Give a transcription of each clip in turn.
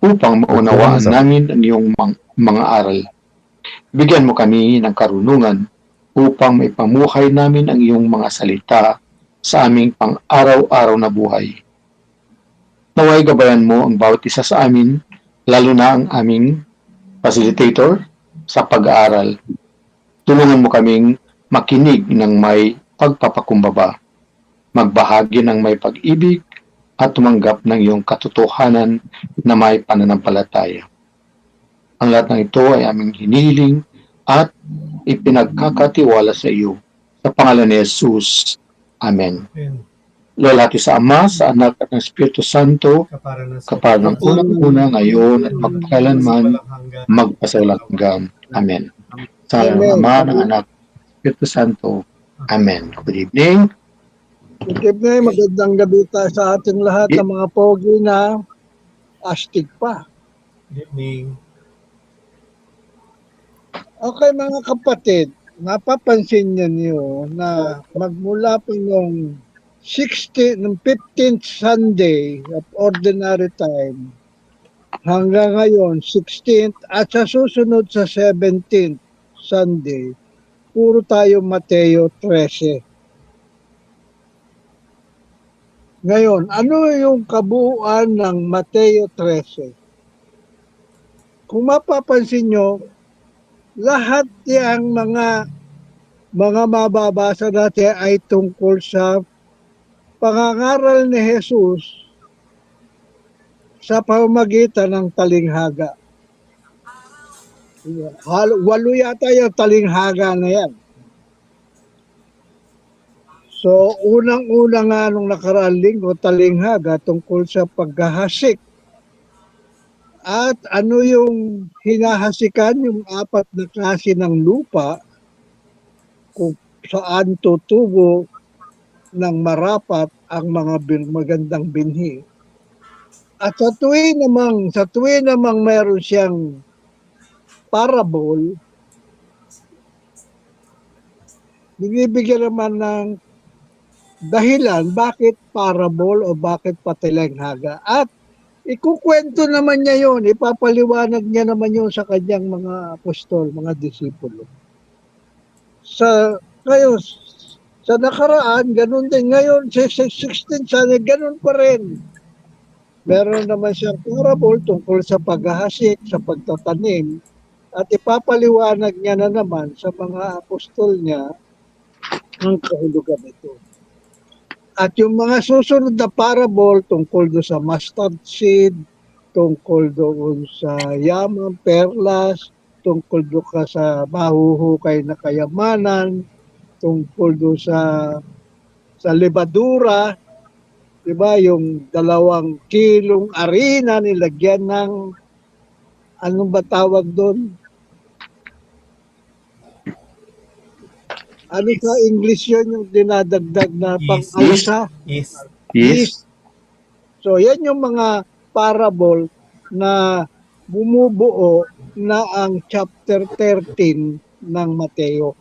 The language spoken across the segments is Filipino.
upang maunawaan namin ang iyong mga aral. Bigyan mo kami ng karunungan upang maipamuhay namin ang iyong mga salita sa aming pang-araw-araw na buhay. Naway gabayan mo ang bawat isa sa amin, lalo na ang aming facilitator sa pag-aaral. Tulungan mo kaming makinig ng may pagpapakumbaba, magbahagi ng may pag-ibig at tumanggap ng iyong katotohanan na may pananampalataya. Ang lahat ng ito ay aming hinihiling at ipinagkakatiwala sa iyo. Sa pangalan ni Jesus. Amen. Lalati sa Ama, sa Anak at ng Espiritu Santo, kapara ng unang-una, ngayon at magkailanman, magpasawalang hanggan. Amen. Sa ngalan ng Ama, ng Anak, Espiritu Santo. Amen. Good evening. Good evening, magandang gabi tayo sa ating lahat ng mga pogi na astig pa. Good evening. Okay mga kapatid, napapansin niyo na magmula pa noong 15th Sunday of Ordinary Time hanggang ngayon 16th at sa susunod sa 17th Sunday, puro tayo Mateo 13. Ngayon, ano yung kabuuan ng Mateo 13? Kung mapapansin nyo, lahat yung mga mababasa natin ay tungkol sa pangangaral ni Jesus sa pamamagitan ng talinghaga. 8 yata yung talinghaga na yan. So, unang-una nga nung nakaraang linggo, talinghaga tungkol sa paghahasik. At ano yung hinahasikan, yung 4 na klase ng lupa, kung saan tutubo ng marapat ang mga magandang binhi. At sa tuwing namang meron siyang parable, binibigyan naman ng dahilan bakit parable o bakit patilenghaga. At ikukwento naman niya yun, ipapaliwanag niya naman yun sa kanyang mga apostol, mga disipulo. Ngayon, sa nakaraan, ganun din. Ngayon, sa 16th Sunday, ganun pa rin. Meron naman siyang parable tungkol sa paghahasik, sa pagtatanim, at ipapaliwanag niya na naman sa mga apostol niya ang kahulugan ito. At yung mga susunod na parable tungkol doon sa mustard seed, tungkol doon sa yaman, perlas, tungkol doon sa mahuhukay na kayamanan, tungkol doon sa lebadura, di ba, yung 2 kilong arena nilagyan ng, anong ba tawag doon? Ano sa English yun yung dinadagdag na pang-alsa? Yes. So, yan yung mga parable na bumubuo na ang chapter 13 ng Mateo.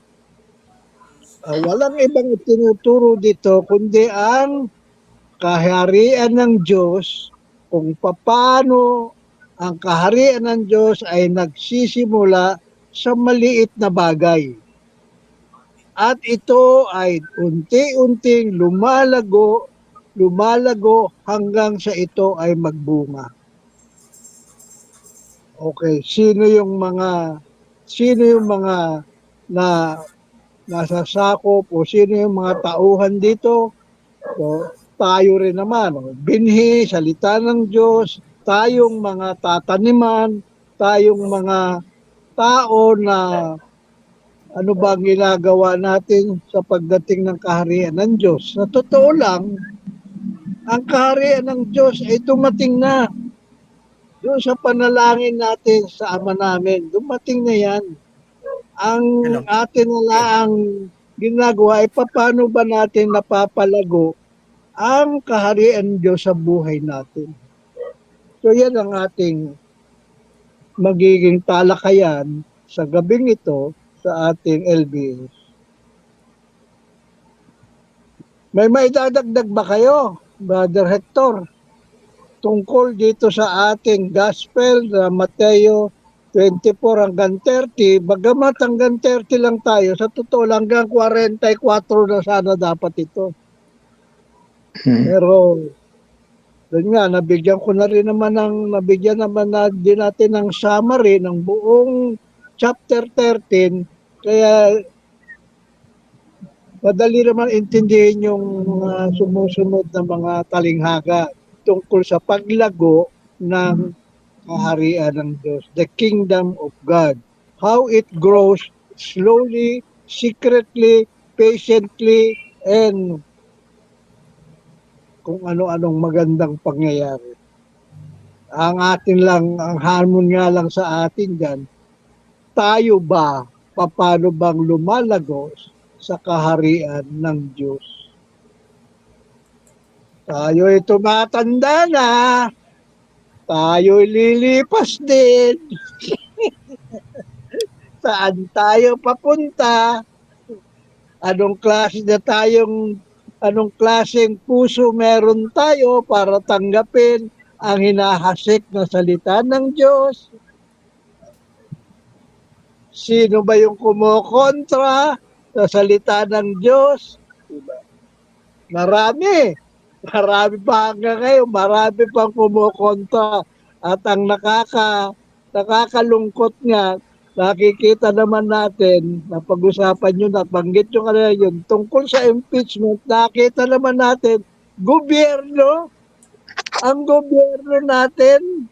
Walang ibang itinuturo dito kundi ang kaharian ng Diyos, kung paano ang kaharian ng Diyos ay nagsisimula sa maliit na bagay. At ito ay unti-unting lumalago hanggang sa ito ay magbunga. Okay, sino yung mga na nasasakop o sino yung mga tauhan dito? So, tayo rin naman, binhi, salita ng Diyos, tayong mga tataniman, tayong mga tao na ano ba ang ginagawa natin sa pagdating ng kaharian ng Diyos. Sa totoo lang, ang kaharian ng Diyos ay dumating na. Doon sa panalangin natin sa Ama namin, dumating na yan. Ang atin na lang ginagawa ay paano ba natin napapalago ang kaharian ng Diyos sa buhay natin. So yan ang ating magiging talakayan sa gabing ito sa ating LBS. May maidadagdag ba kayo, Brother Hector? tungkol dito sa ating gospel na Mateo 24 hanggang 30, bagamat hanggang 30 lang tayo, sa totoo lang hanggang 44 na sana dapat ito. Hmm. Pero doon nga, nabigyan naman na din natin ng summary ng buong chapter 13, kaya madali naman intindihin yung mga sumusunod na mga talinghaga tungkol sa paglago ng kaharian ng Diyos, the kingdom of God. How it grows slowly, secretly, patiently, and kung ano-anong magandang pangyayari. Ang hamon nga lang sa atin dyan, tayo ba, paano bang lumalago sa kaharian ng Diyos? Tayo'y tumatanda na, tayo'y lilipas din. Saan tayo papunta? Anong klaseng puso meron tayo para tanggapin ang hinahasik na salita ng Diyos? Sino ba yung kumokontra sa salita ng Diyos? Diba? Marami. Marami pa hanggang ngayon. Marami pang kumokontra. At ang nakakalungkot nga, nakikita naman natin, na pag-usapan yun, nabanggit yung kanina yun, tungkol sa impeachment, nakita naman natin, ang gobyerno natin,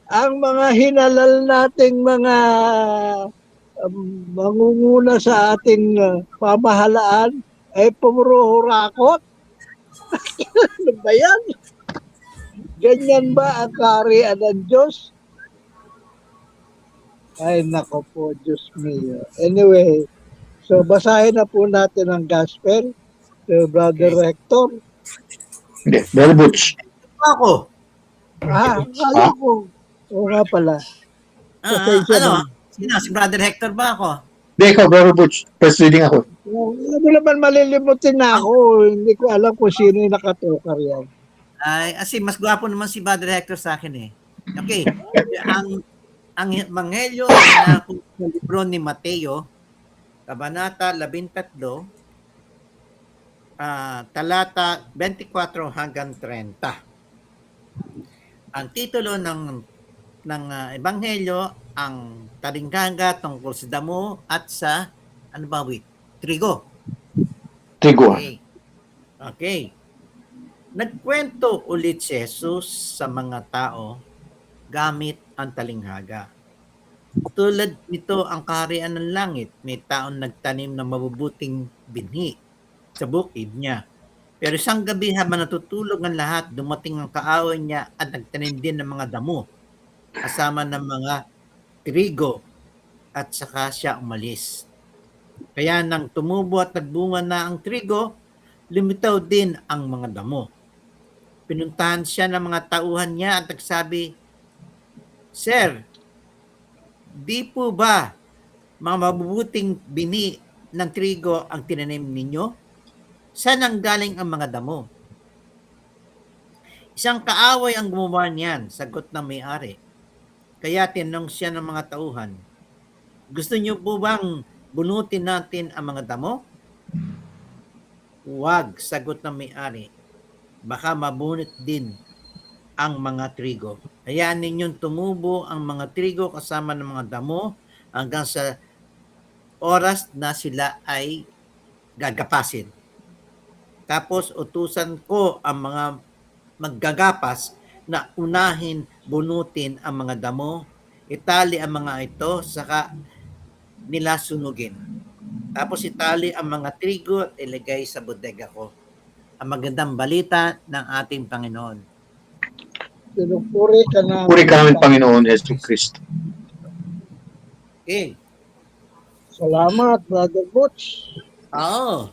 ang mga hinalal nating mga mangunguna sa ating pamahalaan ay pumuro hurakot. Ano ba yan? Ganyan ba ang kaharian ng Diyos? Ay, nako po, Diyos mio. Anyway, so basahin na po natin ang gospel. Brother Okay. Hector. Hindi, Brother Butch. Ako. Kala ko. Oo nga pala. Pasensya na. Sino? Si Brother Hector ba ako? Hindi, ikaw, Brother Butch. First reading ako. Ano mo naman malilimutin na ako. Hindi ko alam kung sino yung nakatokar yan. Ay, kasi mas gwapo naman si Brother Hector sa akin eh. Okay. ang Ebanghelyo na sa libro ni Mateo, Kabanata 13, talata 24 hanggang 30. Ang titulo ng Ebanghelyo, ang talinghaga tungkol sa damo at sa trigo. Triguan. Okay. Nagkwento ulit si Jesus sa mga tao gamit ang talinghaga. Tulad nito ang kaharian ng langit, may taong nagtanim ng mabubuting binhi sa bukid niya. Pero isang gabi habang natutulog ang lahat, dumating ang kaaway niya at nagtanim din ng mga damo, kasama ng mga trigo, at saka siya umalis. Kaya nang tumubo at nagbunga na ang trigo, lumitaw din ang mga damo. Pinuntahan siya ng mga tauhan niya at nagsabi, Sir, di po ba mga mabubuting bini ng trigo ang tinanim ninyo? Saan ang galing ang mga damo? Isang kaaway ang gumawa niyan, sagot ng may-ari. Kaya tinanong siya ng mga tauhan, gusto niyo po bang bunutin natin ang mga damo? Huwag, sagot ng may-ari. Baka mabunot din ang mga trigo. Hayaan ninyong tumubo ang mga trigo kasama ng mga damo hanggang sa oras na sila ay gagapasin. Tapos utusan ko ang mga maggagapas na unahin bunutin ang mga damo, itali ang mga ito, saka nila sunugin. Tapos itali ang mga trigo at ilagay sa bodega ko. Ang magandang balita ng ating Panginoon. Pinupuri ka namin. Puri ka namin, Panginoon Yesu Cristo. Okay. Salamat, Brother Butch. Oo.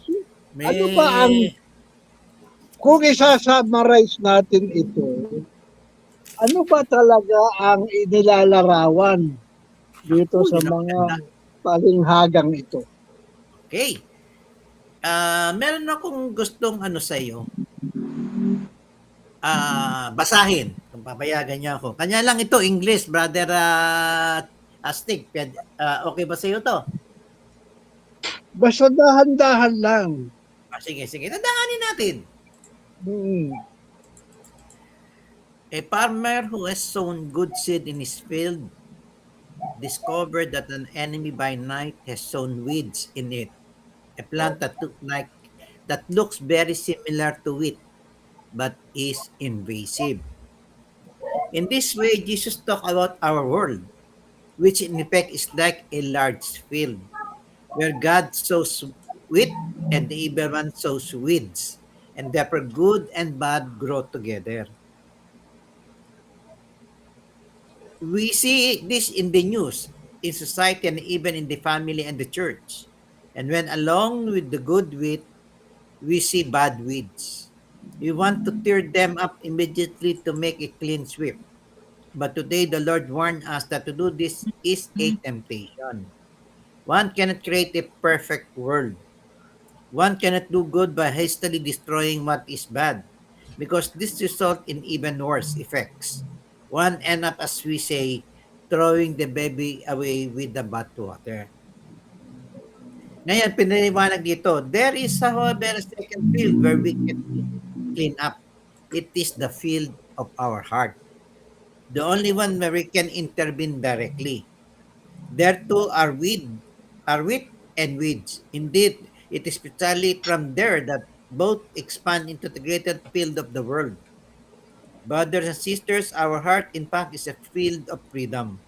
Ano ba kung isa-summarize natin ito, ano ba talaga ang inilalarawan dito sa mga talinghagang ito? Okay. Meron akong gustong sa iyo. Basahin. papayagan niyo ako. Kanya lang ito, English, brother Astig. Okay ba sa'yo to? Basta dahan-dahan lang. Sige, tandaanin natin. Mm. A farmer who has sown good seed in his field discovered that an enemy by night has sown weeds in it. A plant that looks very similar to wheat but is invasive. In this way, Jesus talked about our world, which in effect is like a large field where God sows wheat and the evil one sows weeds, and therefore good and bad grow together. We see this in the news, in society, and even in the family and the church. And when along with the good wheat, we see bad weeds. We want to tear them up immediately to make a clean sweep. But today the Lord warned us that to do this is a temptation. One cannot create a perfect world. One cannot do good by hastily destroying what is bad, because this result in even worse effects. One end up, as we say, throwing the baby away with the bathwater. Ngayon, pinaliwanag dito, there is however a second field where we can clean up. It is the field of our heart. The only one where we can intervene directly. There too are wheat and weeds. Indeed, it is precisely from there that both expand into the greater field of the world. Brothers and sisters, our heart in fact is a field of freedom.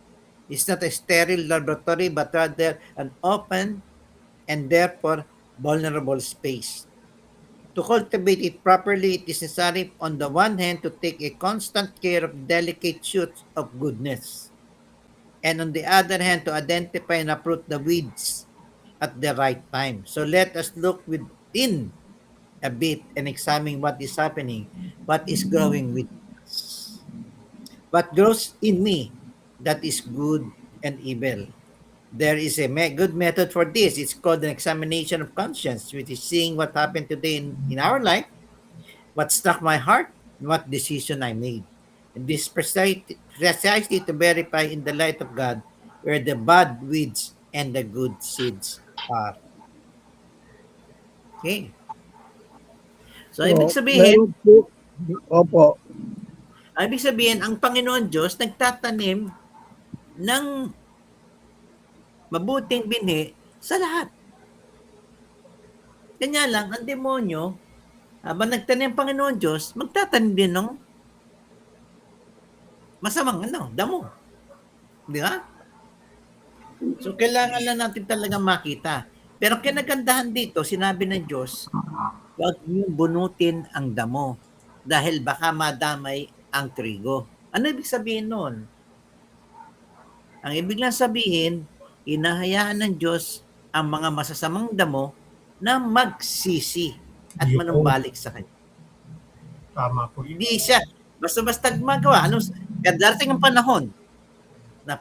It's not a sterile laboratory, but rather an open and therefore vulnerable space. To cultivate it properly, it is necessary, on the one hand, to take a constant care of delicate shoots of goodness, and on the other hand, to identify and uproot the weeds at the right time. So let us look within a bit and examine what is happening, what is growing with us. What grows in me that is good and evil. There is a good method for this. It's called an examination of conscience, which is seeing what happened today in our life, what struck my heart, and what decision I made. And this precisely to verify in the light of God where the bad weeds and the good seeds are. Okay. So, ibig sabihin, Meron po, opo, ang Panginoon Diyos nagtatanim ng mabuting binhi sa lahat. Kanya lang, ang demonyo, habang nagtanim ang Panginoon Diyos, magtatanim din ng masamang damo. Di ba? So, kailangan lang natin talaga makita. Pero kinagandahan dito, sinabi ng Diyos, huwag niyong bunutin ang damo dahil baka madamay ang trigo. Ano ibig sabihin nun? Ang ibig lang sabihin, inahayaan ng Diyos ang mga masasamang damo na magsisi at Yun. manumbalik sa Kanya. Tama po. Hindi siya basta-basta gumagawa. Darating ang panahon na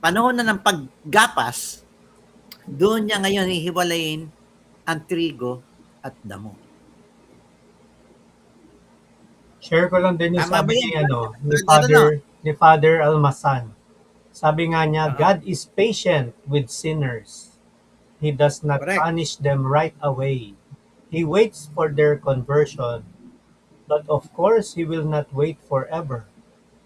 panahon na ng paggapas, doon niya ngayon hihiwalayin ang trigo at damo. Share ko lang din yung Tama ba sabi yan? ni Father Almasan. Sabi nga niya, God is patient with sinners. He does not Correct. punish them right away. He waits for their conversion. But of course, He will not wait forever.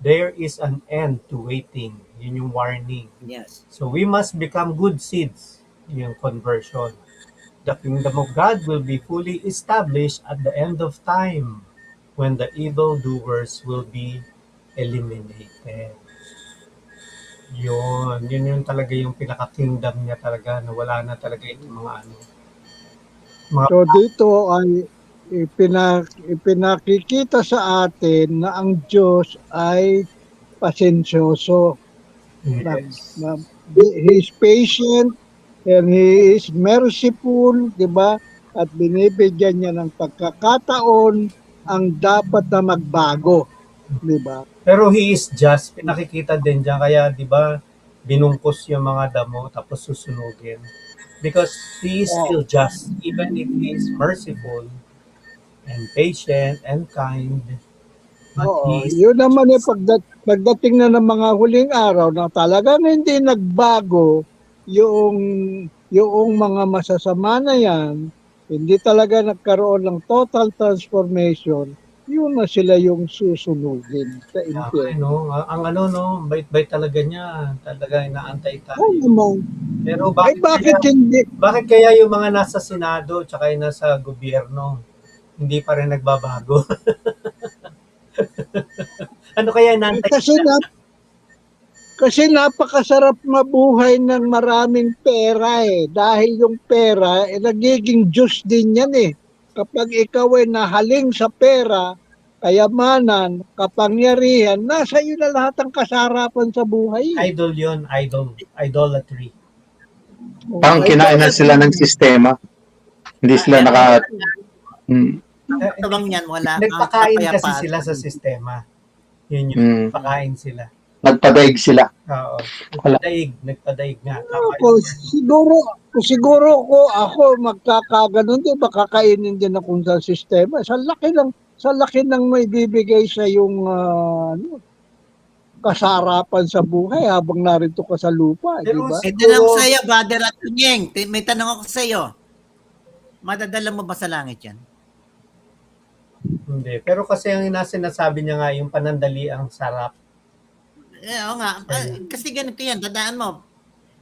There is an end to waiting. Yun yung warning. Yes. So we must become good seeds, yung conversion. The kingdom of God will be fully established at the end of time when the evildoers will be eliminated. Yun yung talaga yung pinaka-kingdom niya talaga na wala na talaga yung mga so dito ay ipinakikita sa atin na ang Diyos ay pasensyoso. yes. He is patient and He is merciful, di ba? At binibigyan niya ng pagkakataon ang dapat na magbago, di ba? Pero He is just, pinakikita din dyan. Kaya, di ba, binungkos yung mga damo tapos susunugin. Because He is still just. Even if He is merciful and patient and kind, But Oo, he's yun naman yung pagdating na ng mga huling araw na talagang hindi nagbago yung mga masasama na yan, hindi talaga nagkaroon ng total transformation, yun na sila yung susunugin sa tama, impyerno. no? Ang ano, no, bait-bait talaga niya. Talaga inaantay Oo tayo. naman. Pero Ay bakit hindi? bakit kaya yung mga nasa Senado tsaka yung nasa gobyerno hindi pa rin nagbabago? Ano kaya Eh, inaantay kasi nila? kasi napakasarap mabuhay ng maraming pera eh. Dahil yung pera, nagiging Diyos din yan eh. Kapag ikaw ay nahaling sa pera, kayamanan, kapangyarihan, nasa iyo na lahat ang kasarapan sa buhay eh. Idol yon, idol. Idolatry. Parang Ay kinainan bakit sila ng sistema. Hindi sila Pero mm, ang Eh, katawang yan, wala ang nagpakain kasi kapayapaan. sila sa sistema. Yun yun. mm, Pakain sila. nagpadaig sila. Oo. Wala. Nagpadaig nga. Tama ako? yung word. Siguro ko ako magkakaganon din, makakainin din ako sa sistema. Sa laki ng may bibigay sa yung kasarapan sa buhay habang narito ka sa lupa, di Pero ba? May tanong siguro, sa'yo, Brother Atunyeng. May tanong ako sa'yo. Madadala mo ba sa langit yan? hindi. Pero kasi ang sinasabi niya nga, yung panandali ang sarap. Oo nga. Kasi ganito yan. Tandaan mo,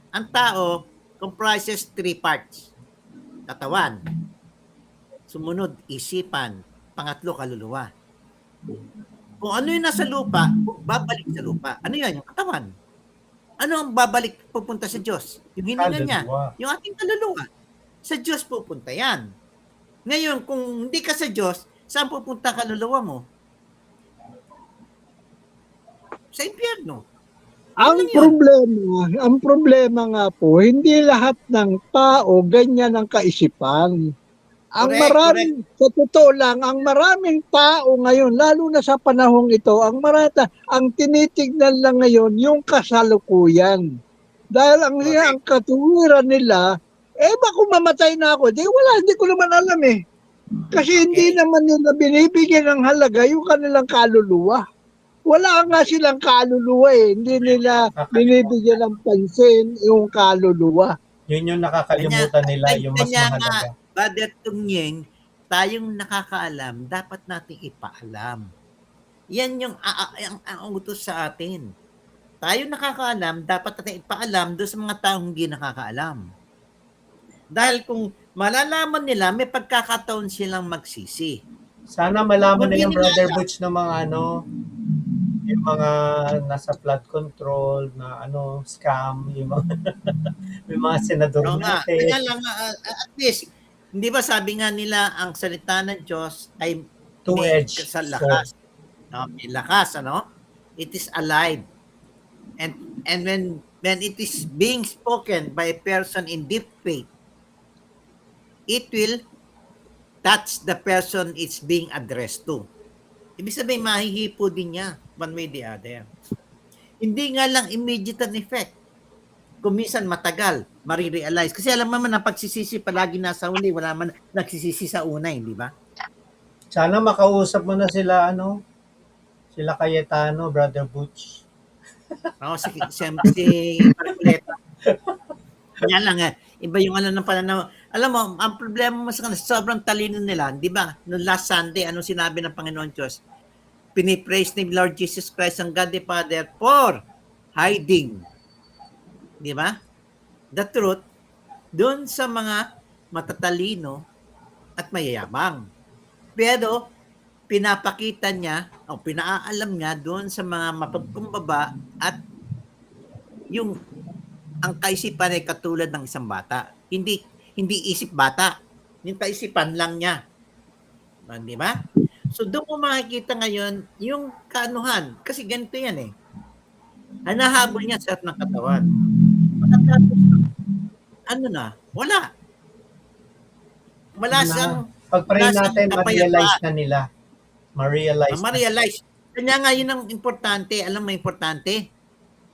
ang tao comprises 3 parts. Katawan. Sumunod, isipan. Pangatlo, kaluluwa. Kung ano yung nasa lupa, babalik sa lupa. Ano yun? Yung katawan. Ano ang babalik pupunta sa Diyos? Yung hininga niya. Kaluluwa. Yung ating kaluluwa. Sa Diyos pupunta yan. Ngayon, kung hindi ka sa Diyos, saan pupunta ang kaluluwa mo? Sa impyerno. Ang Yun lang yun. problema nga po, hindi lahat ng tao ganyan ang kaisipan. Correct. Sa totoo lang, ang maraming tao ngayon, lalo na sa panahong ito, ang tinitignan lang ngayon yung kasalukuyan. Dahil ang katuwiran nila, kung mamatay na ako, hindi ko naman alam eh. Kasi hindi Okay. naman nila binibigyan ng halaga yung kanilang kaluluwa. Wala nga silang kaluluwa eh. Hindi nila binibigyan ng pansin yung kaluluwa. Yun yung nakakalimutan nila, yung mas Kanya nga, mahalaga. Brother Tunyeng, tayong nakakaalam, dapat nating ipaalam. Yan yung ang utos sa atin. Tayo nakakaalam, dapat natin ipaalam doon sa mga taong hindi nakakaalam. Dahil kung malalaman nila, may pagkakataon silang magsisi. Sana malaman Kung na yung hindi Brother nila- Butch ng mga yung mga nasa flood control na scam, yung mga, yung mga senador Oo nga, natin. kaya lang, at least, hindi ba sabi nga nila, ang salita ng Diyos ay may Two-edged sa sword. lakas. No? May lakas, ano? It is alive. And when it is being spoken by a person in deep faith, it will touch the person it's being addressed to. Ibig sabihin, mahihipo din niya, one way or the other. Hindi nga lang immediate an effect. Kung minsan matagal, marirealize. Kasi alam mo naman, ang pagsisisi palagi nasa huli, wala man nagsisisi sa una, hindi ba? Sana makausap mo na sila, sila Cayetano, Brother Butch. Oo, si Marcoleta. Kanya lang iba yung ng pananaw. Alam mo, ang problema mo sa kanila, sobrang talino nila. Di ba? Noong last Sunday, anong sinabi ng Panginoon Diyos? Pinipraise ni Lord Jesus Christ ang God the Father for hiding. Di ba? The truth, doon sa mga matatalino at mayayabang. Pero, pinapakita niya, o pinaalam niya doon sa mga mapagkumbaba at yung ang kaisipan ay katulad ng isang bata. Hindi isip bata. Yung kaisipan lang niya. Di ba? So doon mo makikita ngayon yung kaanuhan. Kasi ganito yan eh. Hanahabol niya sa ng katawan. Pagkatapos, wala. Wala siyang Pag-pray wala siyang natin, ma-realize kapayapaan. na nila. Ma-realize na. Ma-realize. Kanya nga yun ang importante. Alam mo importante?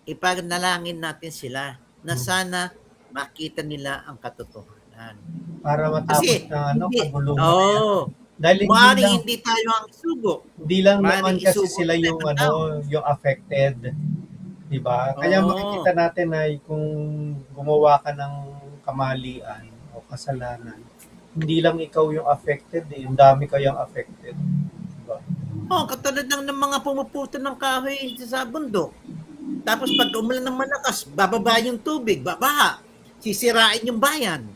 Ipagnalangin natin sila na sana makita nila ang katotohanan. Para matapos Kasi, ng hindi, kaguluhan na yan. Dahil Maaaring hindi tayo ang isugo. hindi lang Maaaring naman kasi isugo sila tayo yung ng tao. yung affected, 'di ba? Kaya Oo. makikita natin ay kung gumawa ka ng kamalian o kasalanan, hindi lang ikaw yung affected, yung dami kayong affected, 'di ba? Oh, katulad ng mga pumuputo ng kahoy sa bundok. Tapos pag umulan ng malakas, bababa yung tubig, babaha. Sisirain yung bayan.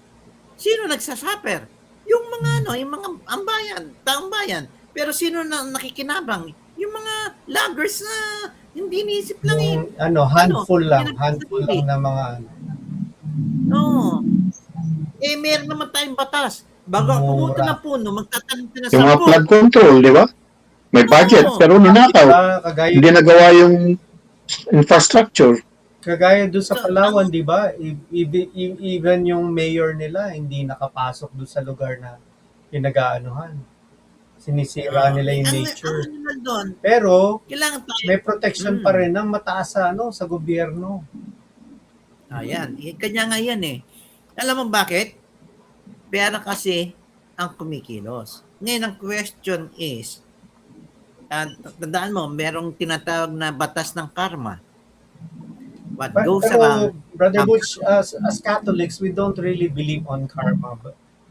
Sino nagsasuffer? Yung mga yung mga ambayan, taong bayan. Pero sino na nakikinabang? Yung mga loggers na hindi iniisip lang eh. Yung handful lang na mga No. Eh, meron naman tayong batas. Bago ang pumuto Mura. ng puno, magtatanim ka ng Yung mga 10. flood control, di ba? May budget, Oo. pero ninakaw. Diba, kagaya Hindi nagawa yung infrastructure. kagaya doon sa Palawan, 'di ba? Even yung mayor nila hindi nakapasok doon sa lugar na pinag-aanuhan. Sinisira nila yung nature. Ang naman doon, Pero kailangan tayo. may protection pa rin ng mataas sa gobyerno. Ayan, kanya nga yan eh. Alam mo bakit? Pera kasi ang kumikilos. Ngayon, ang question is, tandaan mo, merong tinatawag na batas ng karma. What goes Pero, around, Brother Butch, as Catholics, we don't really believe on karma.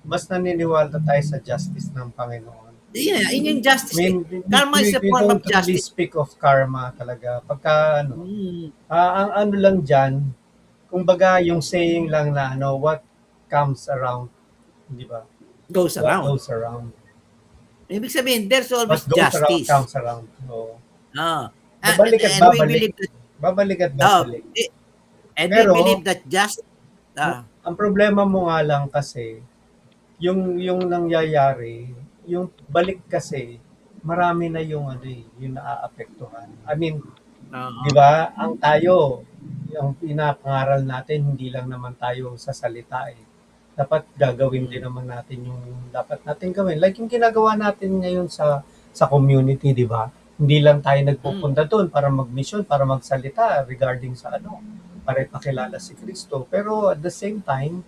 Mas naniniwala tayo sa justice ng Panginoon. yeah, yun yung justice. I mean, Karma is a we form of don't really justice. speak of karma talaga. Pagka, Mm, ang ano lang dyan, kumbaga yung saying lang na, what comes around, di ba? goes What around. goes around. Ibig sabihin, there's always What goes around justice. comes around. So, Ah. Babalik at And we babalik. believe that, babalik at oh, babalik. and Pero, we believe that ang problema mo nga lang kasi, yung nangyayari, yung balik kasi, marami na yung yung naaapektuhan. I mean, di ba, ang tayo, yung pinapangaral natin, hindi lang naman tayo sa salita eh. Dapat gagawin din naman natin yung dapat natin gawin. Like yung ginagawa natin ngayon sa community, di ba? Hindi lang tayo nagpupunta doon para mag-mission, para magsalita regarding sa para ipakilala si Kristo. Pero at the same time,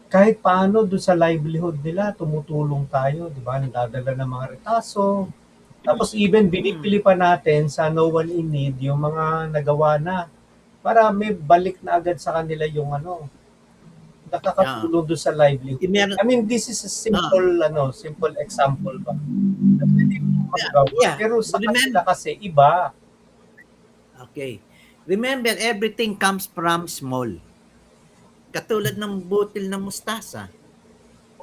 kahit paano doon sa livelihood nila, tumutulong tayo, di ba? Nadadala ng mga retaso. Tapos even binibili pa natin sa No One in Need yung mga nagawa na para may balik na agad sa kanila yung nakakatulong doon sa livelihood. Meron- I mean, this is a simple example ba? Na pwede mo magawa. Yeah. Pero sa Remember- kanila kasi iba. Okay. Remember, everything comes from small. Katulad ng butil ng mustasa.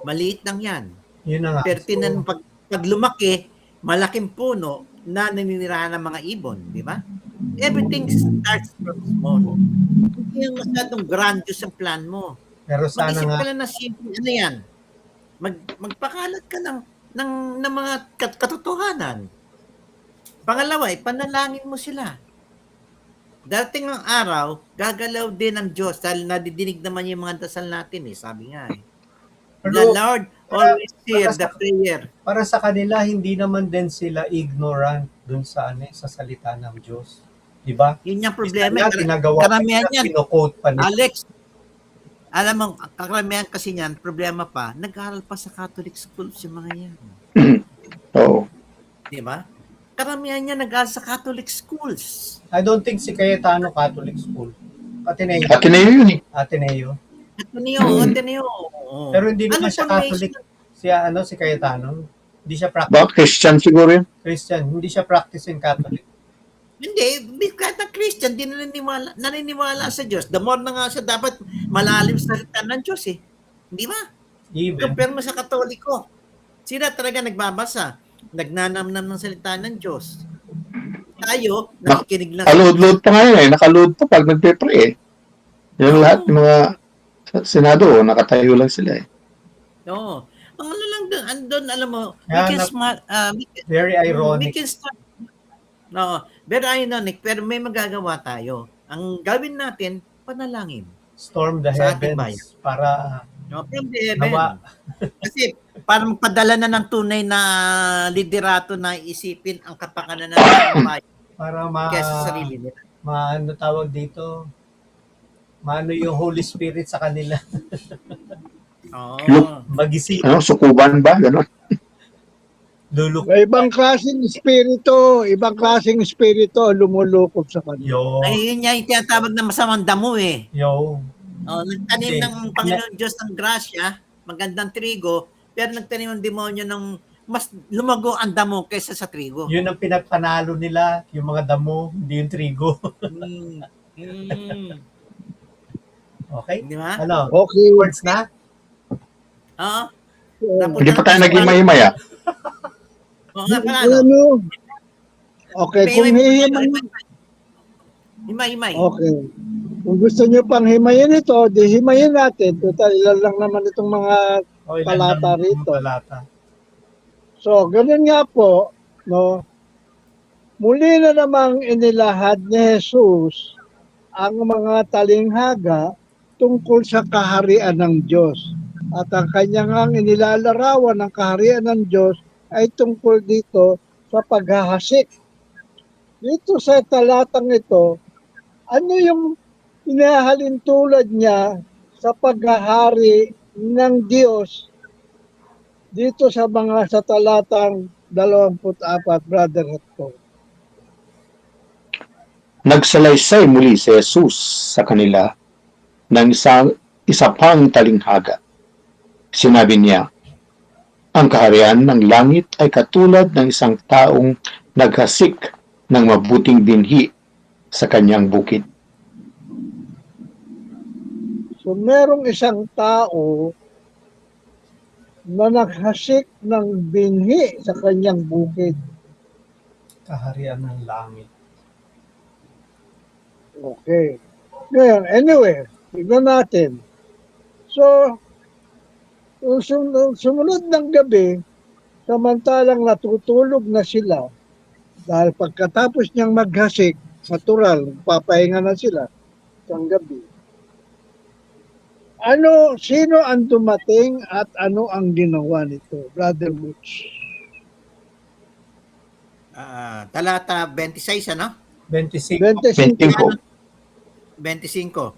Maliit lang yan. Yun na nga. Pero tinan, pag lumaki, malaking puno na naninirahan ng mga ibon, di ba? Everything starts from small. Hindi yung masyadong grandiose ang plan mo. Pero sana Mag-isip nga, ka lang na simple, yan? Magpakalat ka ng mga katotohanan. Pangalawa, panalangin mo sila. Dating ang araw, gagalaw din ang Diyos dahil nadidinig naman yung mga dasal natin sabi nga The pero Lord always hear the prayer. para sa kanila, hindi naman din sila ignorant dun sa sa salita ng Diyos. Di ba? Yun yung problema. Minsan nga, ginagawa karamihan nila, yan. kino-quote pa nila. Alex, alam mo, karamihan kasi niyan, problema pa, nag-aaral pa sa Catholic schools yung mga yan. Oo. Di ba? Karamihan niya nag-aaral sa Catholic schools. I don't think si Cayetano Catholic School. Ateneo. Ateneo yun eh. Ateneo. Ateneo. Oo. Pero hindi naman Ano siya formation? Catholic. Si Cayetano. Hindi siya Ba, Christian siguro yun. Christian. Hindi siya practicing Catholic. Hindi, kahit na Christian, di naniniwala sa Diyos. The more na nga siya, dapat malalim sa salita ng Diyos Hindi ba? Even. Compare mo sa Katoliko. Sila talaga nagbabasa. Nagnanamnam ng salita ng Diyos. Tayo, nakikinig lang. Nakaluod-load pa nga yun eh. Nakaload pa pag nagpe-pray eh. Yung lahat ng mga senado, nakatayo lang sila eh. Oo. Ang ano lang doon, andun, alam mo, Kaya we can smart, Very we ironic. can start. No, very ironic, pero may magagawa tayo. Ang gawin natin, panalangin. Storm the Sa ating heavens para No, from the heaven. nawa. Kasi para magpadala na ng tunay na liderato na isipin ang kapakanan ng taong bayan para kaysa sa sarili nila. ano tawag dito? Maano yung Holy Spirit sa kanila. Oo. Look. Magising. Sukuban ba? Ganon. May ibang klaseng espiritu ang lumulukop sa kanya. Yo, Ay, yun nga yung tinatawag na masamang damo eh. yo. Nagtanim Kasi, ng Panginoon Diyos ng grasya, magandang trigo, pero nagtanim ng demonyo ng mas lumago ang damo kaysa sa trigo. Yun ang pinagpanalo nila, yung mga damo, hindi yung trigo. Mm. Mm. Okay? Di ba? Ano? Okay. Words na? Oo. So, Hindi pa tayo nag-himay-himay ah. Oo nga pala, no? ano? Okay, kung hihimay, Himay. okay. Kung gusto niyo pang himayin ito, di himayin natin. Total, ilan lang naman itong mga O ilan talata lang rito. talata. So, ganun nga po, no? Muli na namang inilahad ni Jesus ang mga talinghaga tungkol sa kaharian ng Diyos. At ang kanyang inilalarawan ng kaharian ng Diyos ay tungkol dito sa paghahasik. Dito sa talatang ito, ano yung inahalin tulad niya sa paghahari ng Diyos dito sa talatang 24, Brother Hector? Nagsalaysay muli si Jesus sa kanila ng isa pang talinghaga. Sinabi niya, ang kaharian ng langit ay katulad ng isang taong naghasik ng mabuting binhi sa kanyang bukid. So merong isang tao na naghasik ng binhi sa kanyang bukid. Kaharian ng langit. Okay. Ngayon, anyway, tignan natin. So, sumunod ng gabi, samantalang natutulog na sila, dahil pagkatapos niyang maghasik, natural, papahinga na sila ng gabi. Sino ang dumating at ano ang ginawa nito, Brother Butch? Talata 26, ano? 25. 25. 25.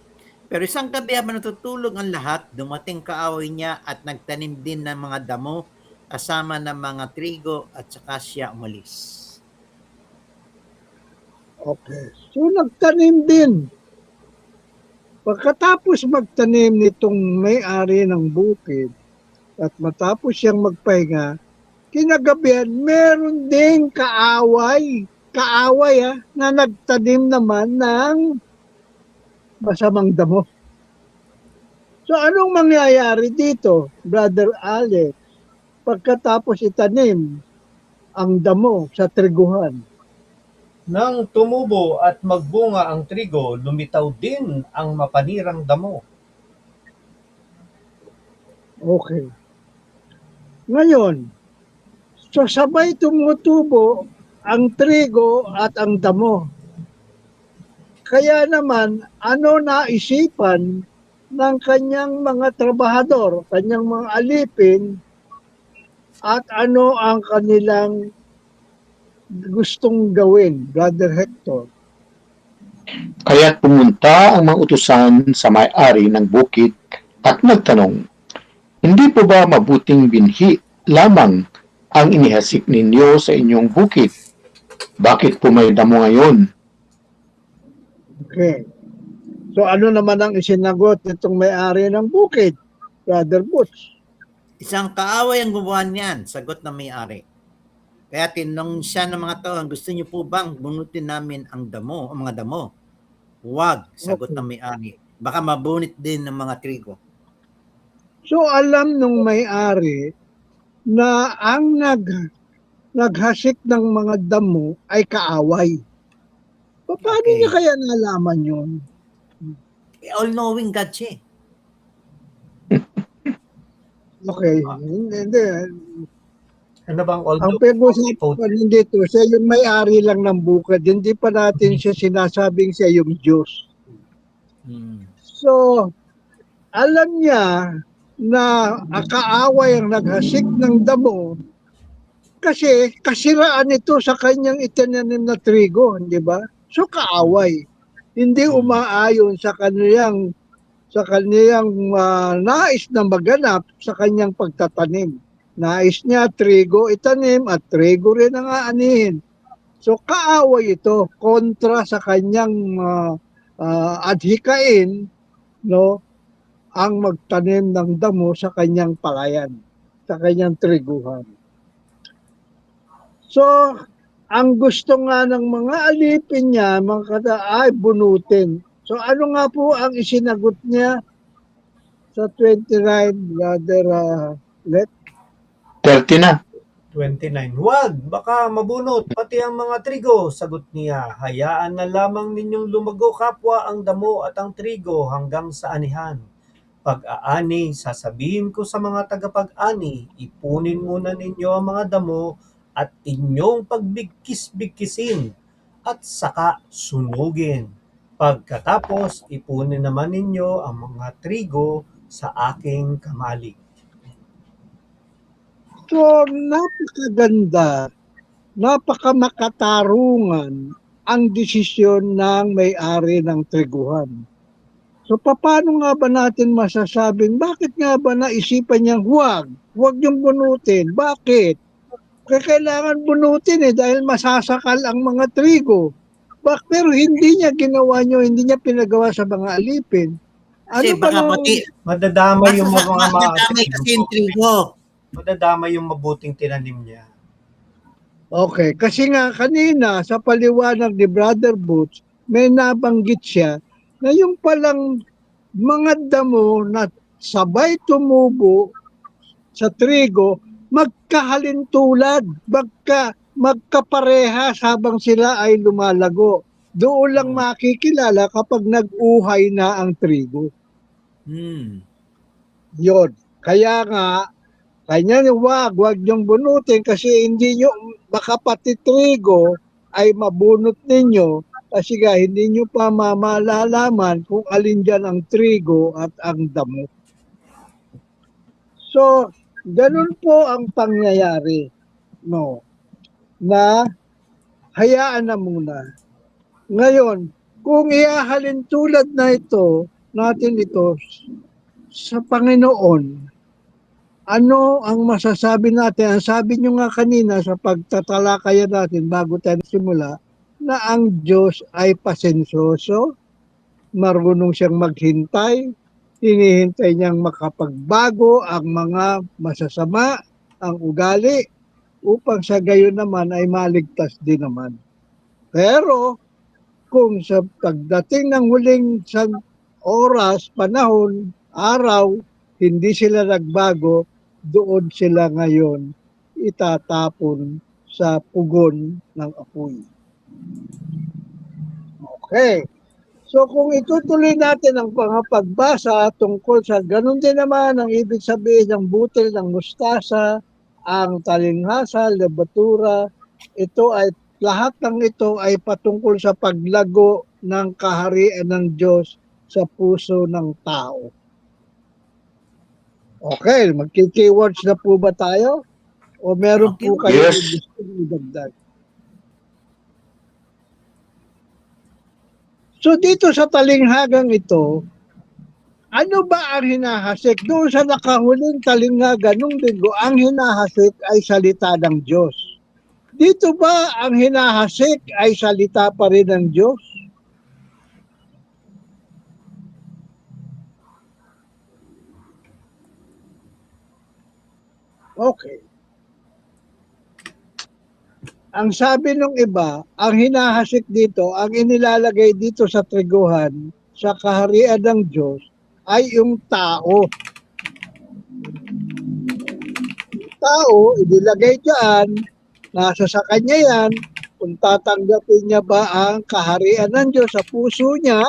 Pero isang gabi habang natutulog ang lahat, dumating kaaway niya at nagtanim din ng mga damo kasama ng mga trigo at saka siya umalis. Okay. So nagtanim din. Pagkatapos magtanim nitong may-ari ng bukid at matapos siyang magpahinga, kinagabihan meron ding kaaway na nagtanim naman ng masamang damo. So anong mangyayari dito, Brother Alex, pagkatapos itanim ang damo sa triguhan? Nang tumubo at magbunga ang trigo, lumitaw din ang mapanirang damo. Okay. Ngayon, so sabay tumutubo ang trigo at ang damo. Kaya naman, ano naisipan ng kanyang mga trabahador, kanyang mga alipin, at ano ang kanilang gustong gawin, Brother Hector? Kaya't pumunta ang mga utusan sa may-ari ng bukid at nagtanong, hindi po ba mabuting binhi lamang ang inihasik ninyo sa inyong bukid? Bakit po may damo ngayon? Okay. So ano naman ang isinagot nitong may-ari ng bukid, Brother Butch? Isang kaaway ang gumawa niyan, sagot ng may-ari. Kaya tinanong siya ng mga tao, gusto niyo po bang bunutin namin ang mga damo? Huwag, sagot Okay. ng may-ari. Baka mabunit din ng mga trigo. So alam nung may-ari na ang naghasik ng mga damo ay kaaway. Paano Okay. niya kaya nalaman yun? All-knowing God siya. Okay, hindi. Ano bang all Ang pag-usapan dito, siya yung may-ari lang ng bukid. Hindi pa natin siya sinasabing siya yung Diyos. So, alam niya na kaaway ang naghasik ng damo kasi kasiraan ito sa kanyang itinanim na trigo, di ba? So, kaaway. Hindi umaayon sa kaniyang nais na maganap sa kanyang pagtatanim. Nais niya trigo itanim at trigo rin ang aanihin. So kaaway ito kontra sa kanyang adhikain, no, ang magtanim ng damo sa kanyang palayan, sa kanyang triguhan. So, ang gusto nga ng mga alipin niya, mga ay bunutin. So, ano nga po ang isinagot niya sa 29, Brother Let? 30 na. 29. Wag, baka mabunot pati ang mga trigo, sagot niya. Hayaan na lamang ninyong lumago kapwa ang damo at ang trigo hanggang sa anihan. Pag-aani, sasabihin ko sa mga tagapag-ani, ipunin muna ninyo ang mga damo at inyong pagbigkis-bigkisin at saka sunugin. Pagkatapos, ipunin naman ninyo ang mga trigo sa aking kamalig. So, napakaganda, napakamakatarungan ang desisyon ng may-ari ng triguhan. So, paano nga ba natin masasabing, bakit nga ba naisipan niyang huwag niyong bunutin? Bakit? Kaya kailangan bunutin dahil masasakal ang mga trigo. Pero hindi niya ginawa niyo, hindi niya pinagawa sa mga alipin. Kasi Ano ba baka nang... pati Madadama yung mga madadamay kasi yung trigo. Madadama yung mabuting tinanim niya. Okay, kasi nga kanina sa paliwanag ni Brother Boots, may nabanggit siya na yung palang mga damo na sabay tumubo sa trigo, magkahalintulad, magkaparehas habang sila ay lumalago. Doon lang makikilala kapag nag-uhay na ang trigo. Yon. Kaya nga, kanya wag niyong bunutin kasi hindi nyo, baka pati trigo ay mabunot ninyo kasi nga hindi nyo pa malalaman kung alin dyan ang trigo at ang damo. So, ganun po ang pangyayari, no, na hayaan na muna. Ngayon, kung ihahalin tulad na ito, natin ito sa Panginoon, ano ang masasabi natin? Ang sabi nyo nga kanina sa pagtatalakayan natin bago tayo simula, na ang Diyos ay pasensyoso, marunong siyang maghintay, hinihintay niyang makapagbago ang mga masasama, ang ugali, upang sa gayon naman ay maligtas din naman. Pero kung sa pagdating ng huling oras, panahon, araw, hindi sila nagbago, doon sila ngayon itatapon sa pugon ng apoy. Okay. So kung itutuloy natin ang pagbasa tungkol sa ganun din naman ang ibig sabihin ng butil ng mustasa, ang talinghasa, lebatura, ito ay lahat ng ito ay patungkol sa paglago ng kaharian ng Diyos sa puso ng tao. Okay, magki-keywords na po ba tayo? O meron po kayo Yes. gusto idagdag? So dito sa talinghagang ito, ano ba ang hinahasik? Doon sa nakahuling talinghaga nung linggo, ang hinahasik ay salita ng Diyos. Dito ba ang hinahasik ay salita pa rin ng Diyos? Okay. Ang sabi ng iba, ang hinahasik dito, ang inilalagay dito sa triguhan, sa kaharian ng Diyos, ay yung tao. Tao, inilagay dyan, nasa sa kanya yan, kung tatanggapin niya ba ang kaharian ng Diyos sa puso niya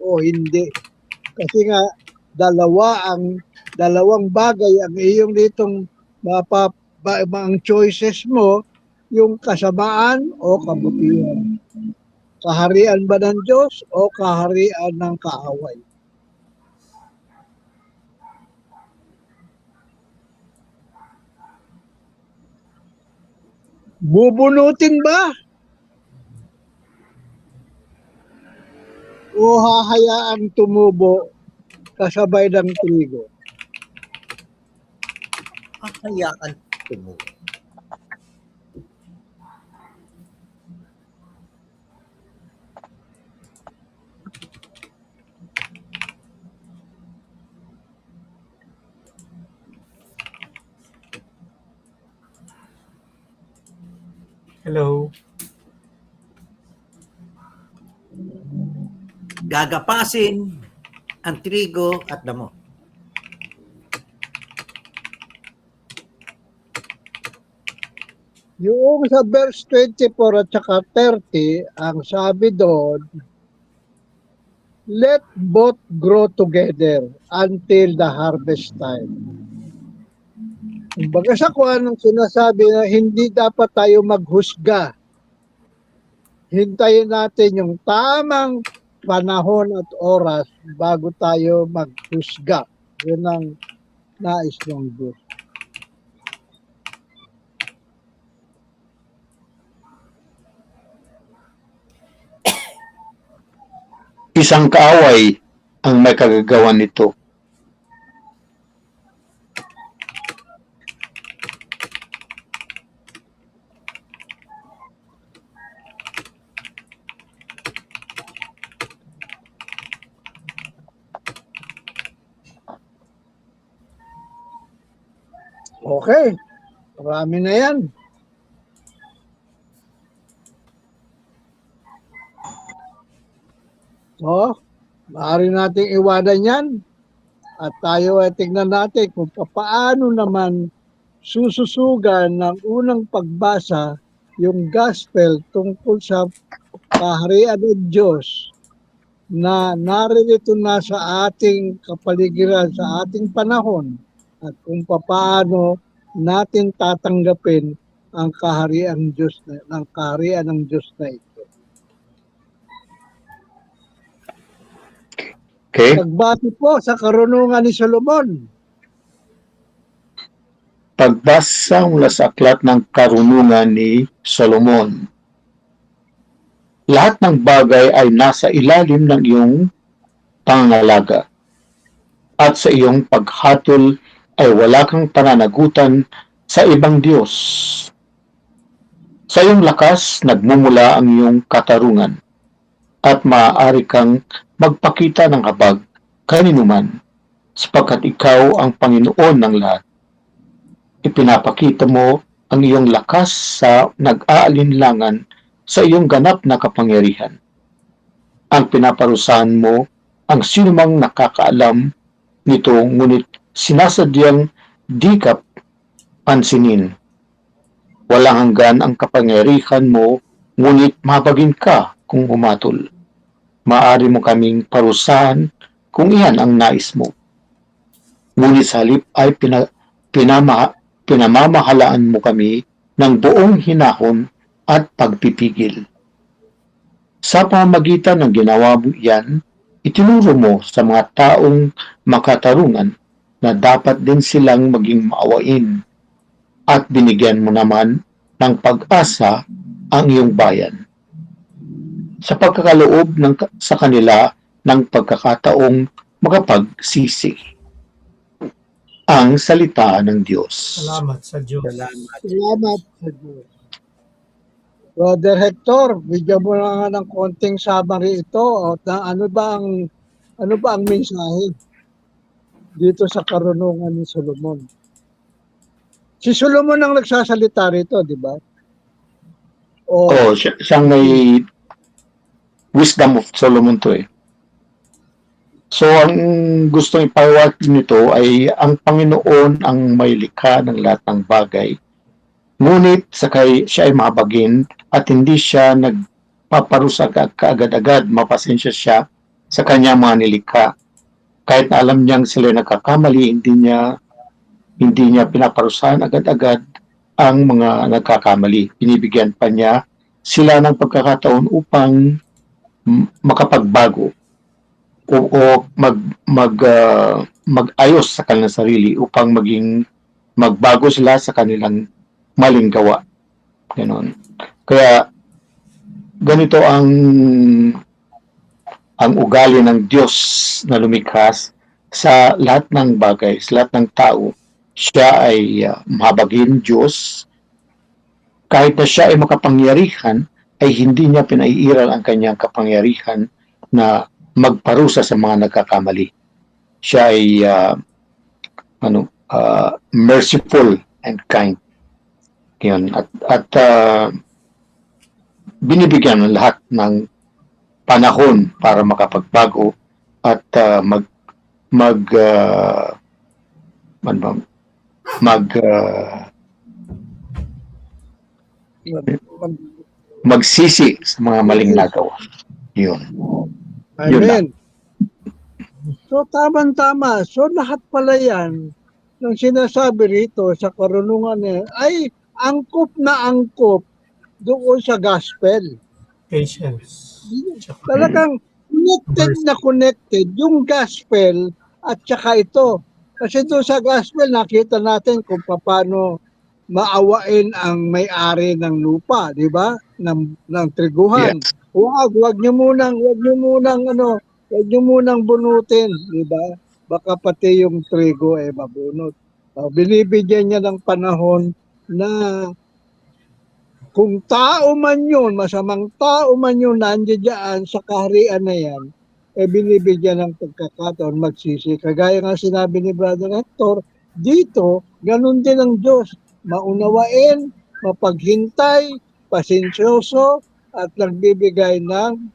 o hindi. Kasi nga, dalawang bagay ang iyong ditong ang choices mo, yung kasamaan o kabutihan. Kaharian ba ng Diyos o kaharian ng kaaway? Bubunutin ba? O hahayaan tumubo kasabay ng trigo? Hahayaan tungo. Hello. Gagapasin ang trigo at damo. Yung sa verse 24 at saka 30, ang sabi doon, let both grow together until the harvest time. Kumbaga sa kung anong sinasabi na hindi dapat tayo maghusga. Hintayin natin yung tamang panahon at oras bago tayo maghusga. Yun ang nais ng Diyos. Isang kaaway ang may kagagawan nito. Okay, marami na yan. So, maaari nating iwanan yan at tayo ay tingnan natin kung paano naman sususugan ng unang pagbasa yung gospel tungkol sa kaharian ng Diyos na naririto na sa ating kapaligiran, sa ating panahon at kung paano natin tatanggapin ang kaharian ng Diyos na ito. Okay? Pagbati po sa karunungan ni Solomon. Pagbasa mula sa aklat ng karunungan ni Solomon. Lahat ng bagay ay nasa ilalim ng iyong pangangalaga. At sa iyong paghatol ay wala kang pananagutan sa ibang Diyos. Sa iyong lakas nagmumula ang iyong katarungan at maaari kang magpakita ng habag kaninuman sapagkat ikaw ang Panginoon ng lahat. Ipinapakita mo ang iyong lakas sa nag-aalinlangan sa iyong ganap na kapangyarihan. Ang pinaparusahan mo ang sinumang nakakaalam nito ngunit sinasadyang di ka pansinin. Walang hanggan ang kapangyarihan mo ngunit mabagin ka kung humatol. Maaari mo kaming parusahan kung iyan ang nais mo. Ngunit sa halip ay pinamamahalaan mo kami ng buong hinahon at pagpipigil. Sa pamamagitan ng ginawa mo iyan, itinuro mo sa mga taong makatarungan na dapat din silang maging maawain at binigyan mo naman ng pag-asa ang iyong bayan. Sa pagkakaloob sa kanila ng pagkakataong makapagsisi. Ang salita ng Diyos. Salamat sa Diyos. Salamat sa Diyos. Brother Hector, bigyan mo na nga ng konting summary ito o ano ba ang mensahe dito sa karunungan ni Solomon. Si Solomon ang nagsasalita rito, di ba? Siyang may wisdom of Solomon to eh. So, ang gustong ipawat nito ay ang Panginoon ang may likha ng lahat ng bagay. Ngunit siya ay mabagin at hindi siya nagpaparusa kaagad-agad, mapasensya siya sa kanyang mga nilikha. Kahit na alam niyang sila nagkakamali, hindi niya pinaparusahan agad-agad ang mga nagkakamali. Binibigyan pa niya sila ng pagkakataon upang makapagbago o mag-ayos sa kanilang sarili upang magbago sila sa kanilang maling gawa. Ganon. Kaya ganito ang ugali ng Diyos na lumikha sa lahat ng bagay, sa lahat ng tao. Siya ay mahabagin Diyos. Kahit na siya ay makapangyarihan, ay hindi niya pinaiiral ang kanyang kapangyarihan na magparusa sa mga nagkakamali. Siya ay merciful and kind. Yun. At binibigyan ng lahat ng panahon para makapagbago at mag ano ba, mag magsisi sa mga maling nagawa. Yun. Yun lang. Amen. So, tama-tama. So, lahat pala yan ng sinasabi rito sa karunungan ay angkop na angkop doon sa gospel. Patience. Talagang connected yung gospel at saka ito. Kasi doon sa gospel, nakita natin kung paano maawain ang may-ari ng lupa, di ba? Ng triguhan. Yes. Huwag niyo munang bunutin, di ba? Baka pati yung trigo ay mabunot. Binibigyan niya ng panahon na kung tao man yun, masamang tao man yun, nandiyan sa kaharian na yan, binibigyan ng pagkakataon magsisi. Kagaya nga sinabi ni Brother Hector, dito, ganun din ang Diyos. Maunawain, mapaghintay, pasensyoso, at nagbibigay ng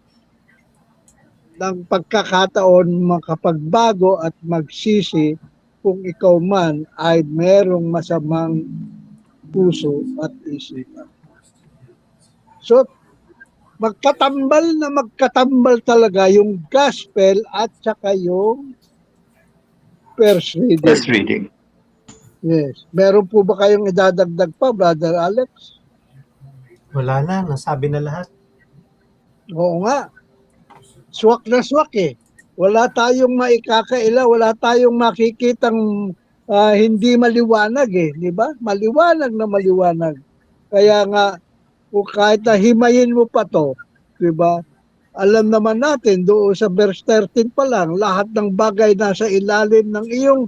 pagkakataon makapagbago at magsisi kung ikaw man ay merong masamang puso at isipan. So, magkatambal talaga yung gospel at saka yung first reading. First reading. Yes. Meron po ba kayong idadagdag pa, Brother Alex? Wala na, nasabi na lahat. Oo nga. Swak na swak eh. Wala tayong maikakaila, wala tayong makikitang hindi maliwanag eh. Di ba? Maliwanag na maliwanag. Kaya nga, kung kahit na himayin mo pa to, di ba? Alam naman natin doon sa verse 13 pa lang, lahat ng bagay nasa ilalim ng iyong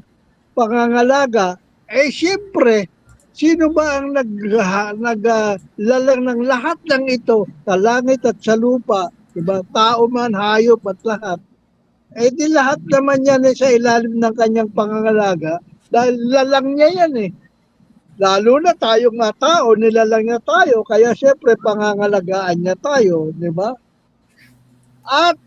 pangangalaga, siyempre, sino ba ang naglalang ng lahat ng ito sa langit at sa lupa, di ba? Tao man, hayop at lahat. Di lahat naman yan sa ilalim ng kanyang pangangalaga dahil lalang niya yan eh. Lalo na tayong mga tao, nilalang niya tayo, kaya siyempre pangangalagaan niya tayo, di ba? At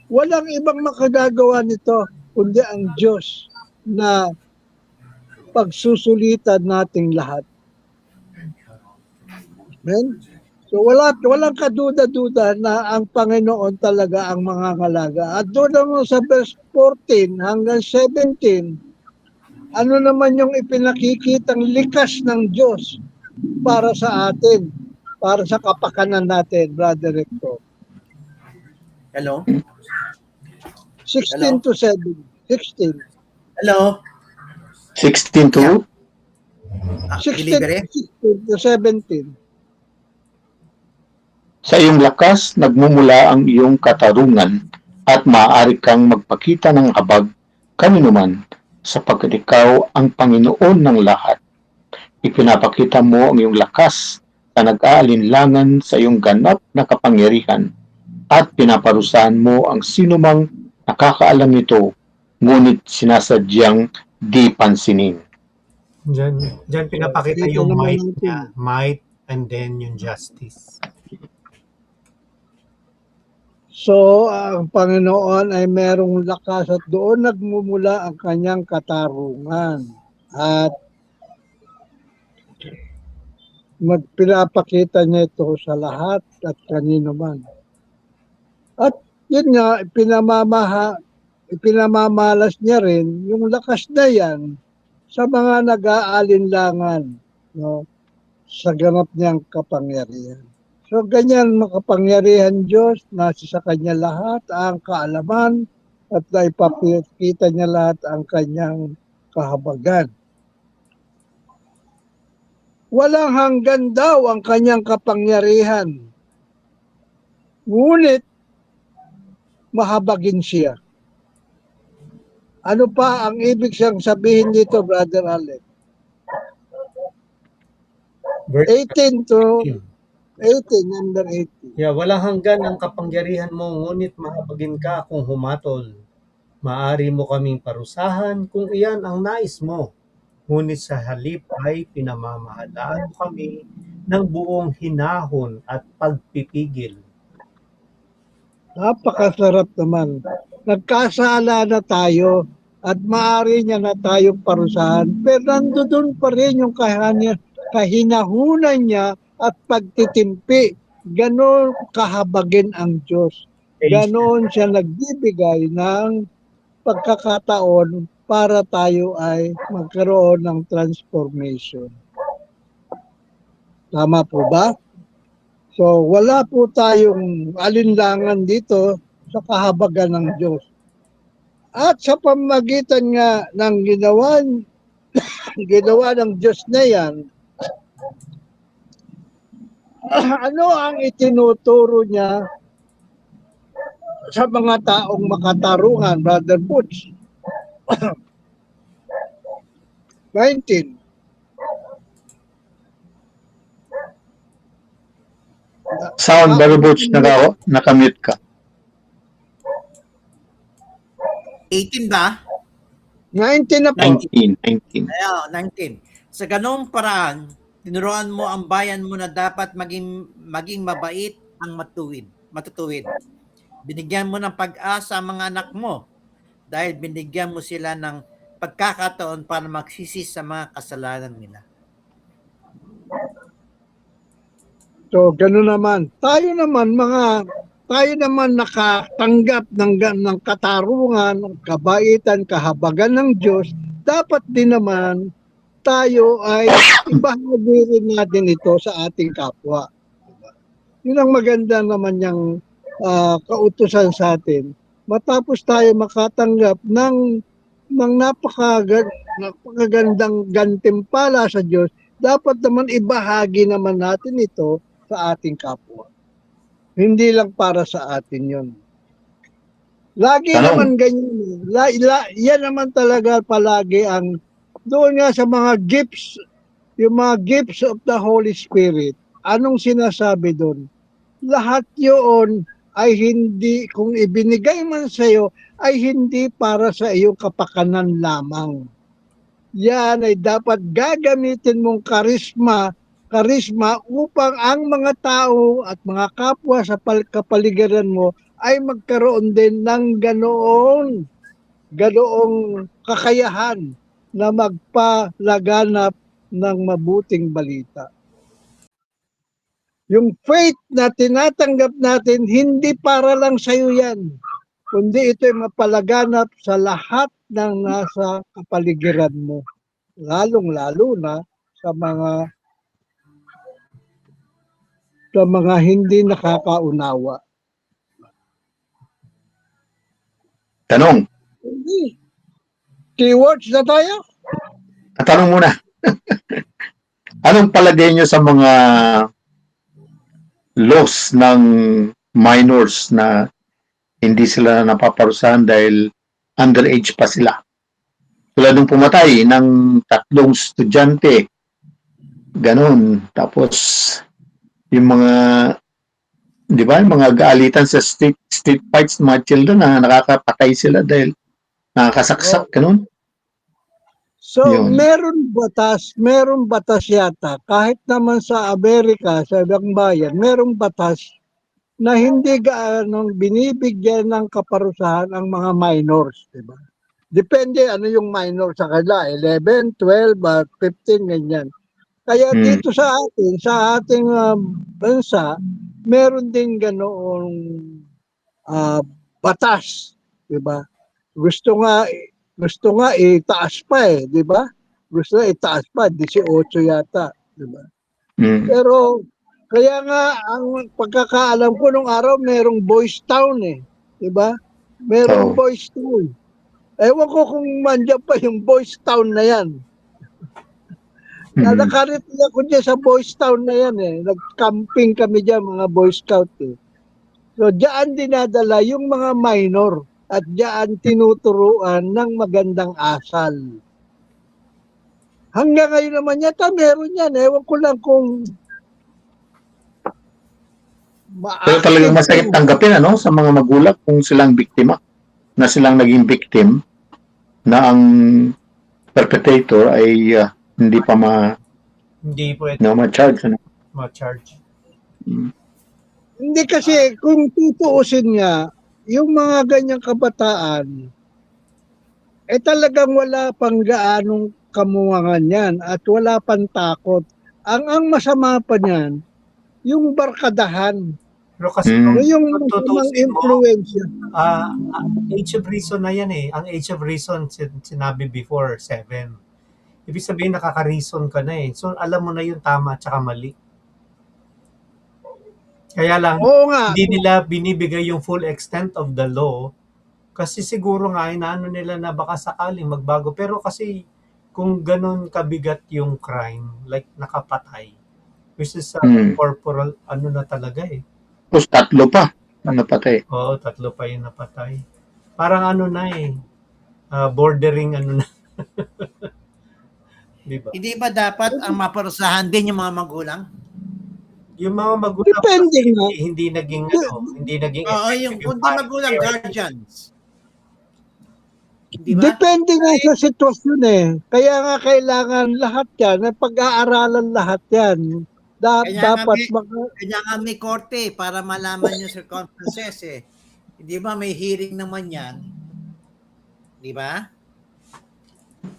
walang ibang makagagawa nito kundi ang Diyos na pagsusulitan nating lahat. Amen? So walang kaduda-duda na ang Panginoon talaga ang mangangalaga. At doon naman sa verse 14 hanggang 17, ano naman yung ipinakikitang likas ng Diyos para sa atin, para sa kapakanan natin, Brother Recto. Hello? 16 to 7. 16. Hello? 16 to 16 Delivery? to 17. sa iyong lakas nagmumula ang iyong katarungan at maaari kang magpakita ng habag kanino man sapagkat ikaw ang Panginoon ng lahat. Ipinapakita mo ang iyong lakas na nag-aalinlangan sa iyong ganap na kapangyarihan at pinaparusahan mo ang sinumang nakakaalam nito ngunit sinasadyang di pansinin. Diyan pinapakita Dito yung naman might natin. niya. Might and then yung justice. So, ang Panginoon ay merong lakas at doon nagmumula ang kanyang katarungan. At pinapakita niya ito sa lahat at kanino man. At yun nga, ipinamamalas niya rin yung lakas na yan sa mga nag-aalinlangan, no, sa ganap niyang kapangyarihan. So, ganyan makapangyarihan Diyos, nasa sa Kanya lahat ang kaalaman at naipapakita niya lahat ang Kanyang kahabagan. Walang hanggan daw ang Kanyang kapangyarihan. Ngunit, mahabagin siya. Ano pa ang ibig siyang sabihin dito, Brother Alec? Verse 18 to 18. 18, number 18. Yeah, walang hanggan ang kapangyarihan mo, ngunit mahabagin ka kung humatol. Maari mo kaming parusahan kung iyan ang nais mo. Ngunit sa halip ay pinamamahalaan mo kami ng buong hinahon at pagpipigil. Napakasarap naman. Nagkasala na tayo at maaari niya na tayong parusahan. Pero nandoon pa rin yung kahinahunan niya at pagtitimpi. Ganon kahabagin ang Diyos. Ganon siya nagbibigay ng pagkakataon para tayo ay magkaroon ng transformation. Tama po ba? So, wala po tayong alinlangan dito sa kahabagan ng Diyos. At sa pamagitan nga ng ginawa ng Diyos na yan, ano ang itinuturo niya sa mga taong makatarungan, Brother Butch? 19. Sound, Brother Butch, nakamute ka. 18 ba? 19 na po. 19, 19. Ayan, 19. Sa ganong paraan, tinuruan mo ang bayan mo na dapat maging mabait ang matutuwid. Binigyan mo ng pag-asa ang mga anak mo dahil binigyan mo sila ng pagkakataon para magsisi sa mga kasalanan nila. So, gano'n naman. Tayo naman nakatanggap ng katarungan, ng kabaitan, kahabagan ng Diyos. Dapat din naman tayo ay ibahagi rin natin ito sa ating kapwa. Yun ang maganda naman yung kautusan sa atin. Matapos tayo makatanggap ng napakagandang gantimpala sa Diyos, dapat naman ibahagi naman natin ito sa ating kapwa. Hindi lang para sa atin yun. Lagi Tanong. naman ganyan. Yan naman talaga palagi ang doon nga sa mga gifts, yung mga gifts of the Holy Spirit. Anong sinasabi doon? Lahat yun ay hindi, kung ibinigay man sa iyo, ay hindi para sa iyong kapakanan lamang. Yan ay dapat gagamitin mong karisma upang ang mga tao at mga kapwa sa kapaligiran mo ay magkaroon din ng ganoong kakayahan na magpalaganap ng mabuting balita. Yung faith na tinatanggap natin, hindi para lang sa iyo yan, kundi ito ay mapalaganap sa lahat ng nasa kapaligiran mo. Lalong-lalo na sa mga hindi nakakaunawa. Tanong. Keywords na tayo? Tanong muna. Anong palagay nyo sa mga laws ng minors na hindi sila napaparusahan dahil underage pa sila? Tulad ng pumatay ng 3 estudyante, ganun. Tapos, yung mga, di ba, yung mga gaalitan sa street fights, mga children na nakakapatay sila dahil nakakasaksak, ganun. So, Yun. meron batas yata, kahit naman sa Amerika, sa ibang bayan, merong batas na hindi gaano binibigyan ng kaparusahan ang mga minors, di ba? Depende ano yung minor sa kanila, 11, 12, 15, ganyan. Kaya dito sa ating bansa, meron din ganoong batas, di ba? Gusto nga itaas pa di ba? Gusto nga itaas pa, 18 yata, di ba? Pero kaya nga ang pagkakaalam ko nung araw merong Boys Town di ba? Merong Boys Town. Ewan ko kung mandyan pa yung Boys Town na yan. Nakaritin ako dyan sa Boys Town na yan Nag-camping kami dyan, mga Boy Scout So dyan dinadala yung mga minor. at diyan tinuturuan ng magandang asal. Hanggang ngayon naman yata meron yan. Ewan ko lang kung Pero talagang masakit tanggapin sa mga magulang kung silang biktima, na silang naging victim, na ang perpetrator ay hindi pa Hindi pwede ma-charge. ma-charge. Hindi kasi kung tutuusin nga, yung mga ganyang kabataan, talagang wala pang gaanong kamuhangan yan at wala pang takot. Ang masama pa niyan, yung barkadahan, Pero kasi yung kung masamang tutusin mo, influensya. age of reason na yan eh. Ang age of reason, sinabi before, 7. Ibig sabihin, nakaka-reason ka na eh. So, alam mo na yung tama at saka mali. Kaya lang, Oo nga, hindi nila binibigay yung full extent of the law kasi siguro nga, inaano nila na baka sakaling magbago. Pero kasi, kung ganun kabigat yung crime, like nakapatay, which is corporal, ano na talaga eh. Tapos 3 pa na napatay. Oo, 3 pa yung napatay. Parang ano na eh, bordering ano na. Di ba? Hindi ba dapat ang maparusahan din yung mga magulang? Yung mga magulang depende kasi nga. hindi naging Oo, effective yung yung kundi magulang, parenting. guardians. Di ba? Depende nga sa sitwasyon eh. Kaya nga kailangan lahat yan, pag-aaralan lahat yan. Kaya nga Dapat Kanya nga may korte para malaman yung circumstances eh. Di ba may hearing naman yan? Di ba?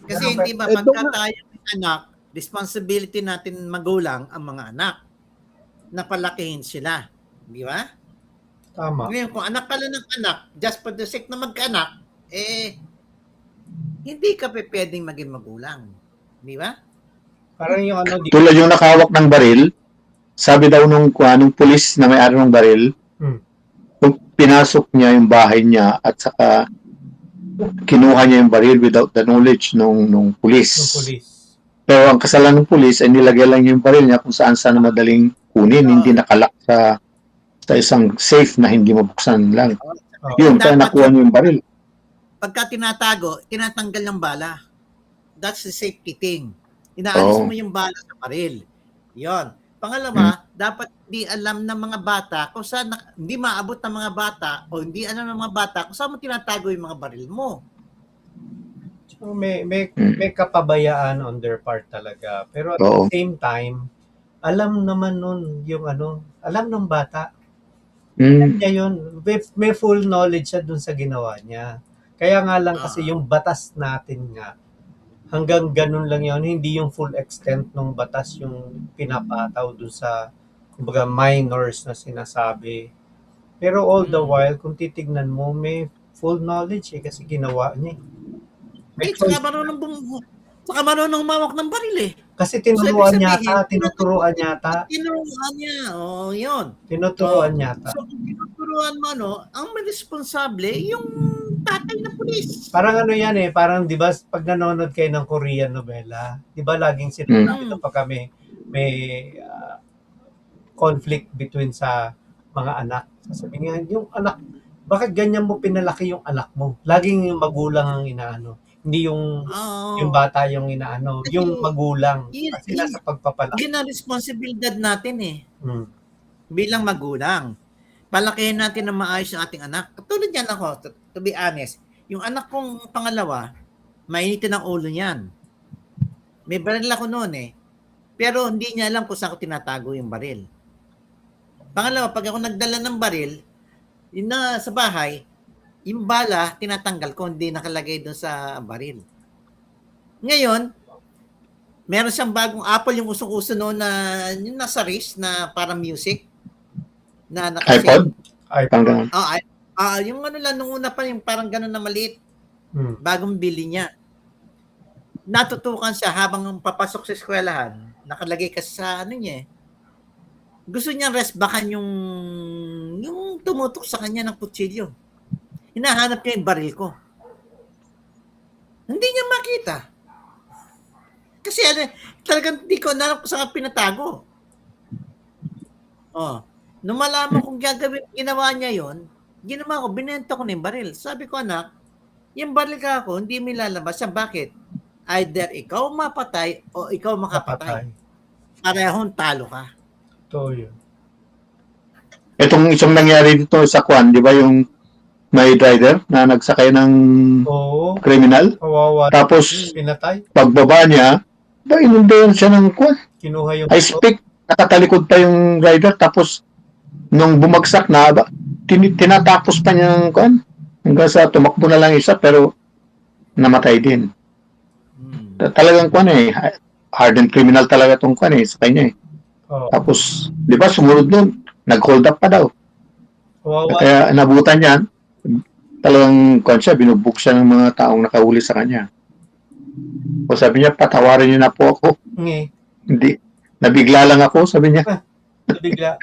Kasi Pero, hindi ba Ito pagka nga. tayo may anak, responsibility natin magulang ang mga anak na palakihin sila. Di ba? tama. Ngayon, kung anak ka lang ng anak, just for the sake na magkaanak, hindi ka pwedeng maging magulang. Di ba? Parang yung ano, Tulad yung nakahawak ng baril, sabi daw nung pulis na may-ari ng baril, kung pinasok niya yung bahay niya at saka kinuha niya yung baril without the knowledge nung pulis. yung police. Pero ang kasalanan ng pulis ay nilagay lang yung baril niya kung saan na madaling kunin, hindi nakalak sa isang safe na hindi mabuksan lang. Yun, kaya nakuha niya yung baril. Pagka tinatago, tinatanggal ng bala. That's the safety thing. Inaalis mo yung bala sa baril. Yon. Pangalawa, dapat hindi alam ng mga bata kung saan, hindi maabot ng mga bata o hindi alam ng mga bata kung saan mo tinatago yung mga baril mo. So, may kapabayaan on their part talaga. Pero at the same time, alam naman nun yung alam ng bata. Niya yun. May full knowledge siya dun sa ginawa niya. Kaya nga lang kasi yung batas natin nga, hanggang ganun lang yun, hindi yung full extent ng batas yung pinapataw dun sa kumbaga minors na sinasabi. Pero all the while, kung titignan mo, may full knowledge kasi ginawa niya. Saka marunong humawak ng baril eh. Kasi tinuruan yata. Tinuruan niya. Yun. Tinuturuan yata. So, kung tinuturuan mo, ang may responsable, yung tatay na pulis. Parang yan eh, parang di ba pag nanonood kayo ng Korean novela, di ba laging sinasabi pag kami may conflict between sa mga anak. Sasabihin nga, yung anak, bakit ganyan mo pinalaki yung anak mo? Laging yung magulang ang inaano. Hindi yung bata yung inaano, yung magulang. Kasi nasa pagpapalaki. Yun ang responsibilidad natin eh. Bilang magulang. Palakihin natin na maayos yung ating anak. Katulad yan ako, to be honest. Yung anak kong pangalawa, mainitin ang ulo niyan. May baril ako noon eh. Pero hindi niya alam kung saan ko tinatago yung baril. Pangalawa, pag ako nagdala ng baril, yun na sa bahay, yung bala, tinatanggal ko, hindi nakalagay doon sa baril. Ngayon, meron siyang bagong Apple, yung usong-uso noon na yung nasa wrist na parang music. Na iPod? Yung lang, nung una pa, yung parang gano'n na maliit. Bagong bili niya. Natutukan siya habang papasok sa eskwelahan, nakalagay kasi sa niya eh. Gusto niya resbakan yung tumutok sa kanya ng kutsilyo. Hinahanap niya yung baril ko. Hindi niya makita. Kasi talagang hindi ko alam kung saan pinatago. Nung malaman kong ginawa niya yon, Ginawa ko, binenta ko na yung baril. Sabi ko, anak, yung baril ka ako, hindi mo ilalabas. Yan, bakit? Either ikaw mapatay o ikaw makapatay. Kapatay. Parehong talo ka. Ito yun. Itong isang nangyari dito sa Kwan, di ba yung may driver na nagsakay ng Oo. kriminal? Kawawa. Tapos, Pinatay. pagbaba niya, inundayan siya ng Kwan. Kinuha yung I speak, nakatalikod pa yung driver, tapos nung bumagsak na, tinatapos pa niya ng Kwan. Hanggang sa tumakbo na lang isa, pero namatay din. Talagang Kwan hardened criminal talaga tong Kwan sa kanya Oo. Tapos, di ba, sumunod nun, nag-hold up pa daw. Kawawa. Kaya nabutan niya, talagang Kwan siya, binubuk siya ng mga taong nakahuli sa kanya. O sabi niya, patawarin niyo na po ako. Nge. Hindi, nabigla lang ako, sabi niya. Nabigla.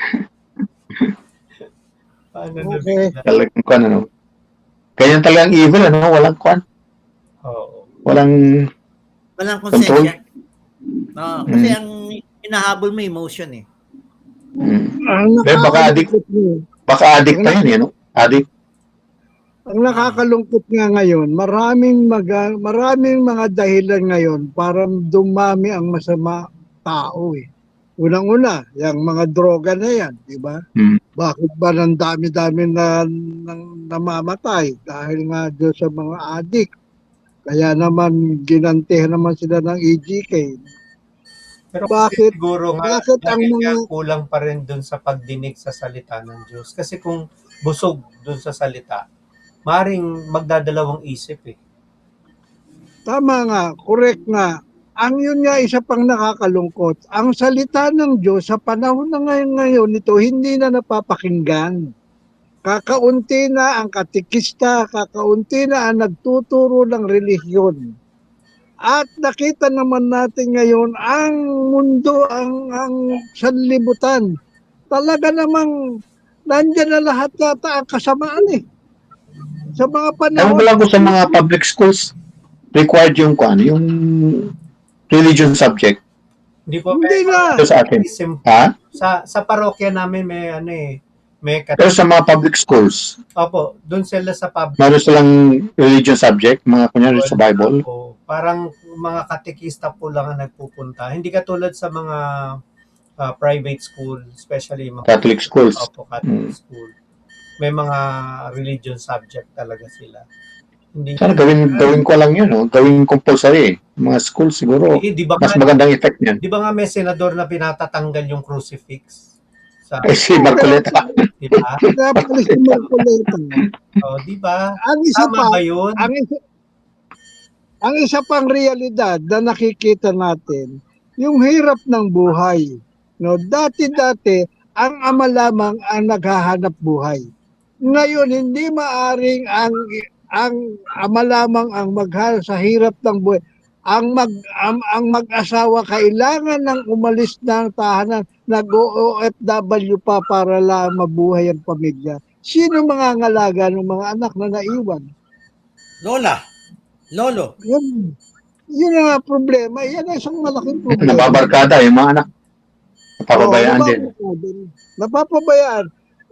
Paano Okay. nabigla? Talagang Kwan, Ganyan talagang evil, walang Kwan. Oo. Walang Walang konsensya. Kasi Mm. ang hinahabol mo emotion eh. Ang Baka addict pa yan, Addict. Ang nakakalungkot nga ngayon, maraming mga dahilan ngayon para dumami ang masama tao eh. Unang-una, yung mga droga na yan, di ba? Mm. Bakit ba ng dami-dami na namamatay? Dahil nga doon sa mga adik. Kaya naman ginantihan naman sila ng EGK. Pero Bakit? kasi siguro nga, Bakit ang dahil mga nga kulang pa rin dun sa pagdinig sa salita ng Diyos. Kasi kung busog dun sa salita, maring magdadalawang isip eh. tama nga, correct nga. Ang yun nga isa pang nakakalungkot. Ang salita ng Diyos sa panahon na ngayon ito, hindi na napapakinggan. Kakaunti na ang katikista, kakaunti na ang nagtuturo ng relihiyon. At nakita naman natin ngayon ang mundo, ang sanlibutan. Talaga namang nandyan na lahat yata ang kasamaan eh. Sa mga Ewan panahon, ko lang kung sa mga public schools, required yung religion subject. Hindi po, hindi pero na. Ito sa atin. simple. Sa parokya namin may may Pero sa mga public schools, Opo, doon sila sa public. meron silang religion subject, mga kunyari sa Bible. Opo, parang mga katekista po lang ang nagpupunta. Hindi katulad sa mga private school, especially mga Catholic schools. Opo, Catholic school. May mga religion subject talaga sila. Hindi Sana gawin ko lang yun, gawin compulsory. Mga school siguro, di ba mas nga, magandang effect niyan. di ba nga may senador na pinatatanggal yung crucifix? Sa, Si Marcoleta. di ba? Napalis si Marcoleta. O, di ba? Ang isa Tama pa, ba yun? ang isa pang realidad na nakikita natin, yung hirap ng buhay. No, dati-dati, ang ama lamang ang naghahanap buhay. Ngayon, hindi maaring ang ama lamang ang maghanap sa hirap ng buhay. Ang mag-asawa kailangan ng umalis ng tahanan, nag-OFW pa para lang mabuhay ang pamilya. Sino mangangalaga ng mga anak na naiwan? Lola, lolo. Yun ang problema. Yan ang isang malaking problema. Nababarkada yung mga anak. Napapabayaan din. Napapabayaan.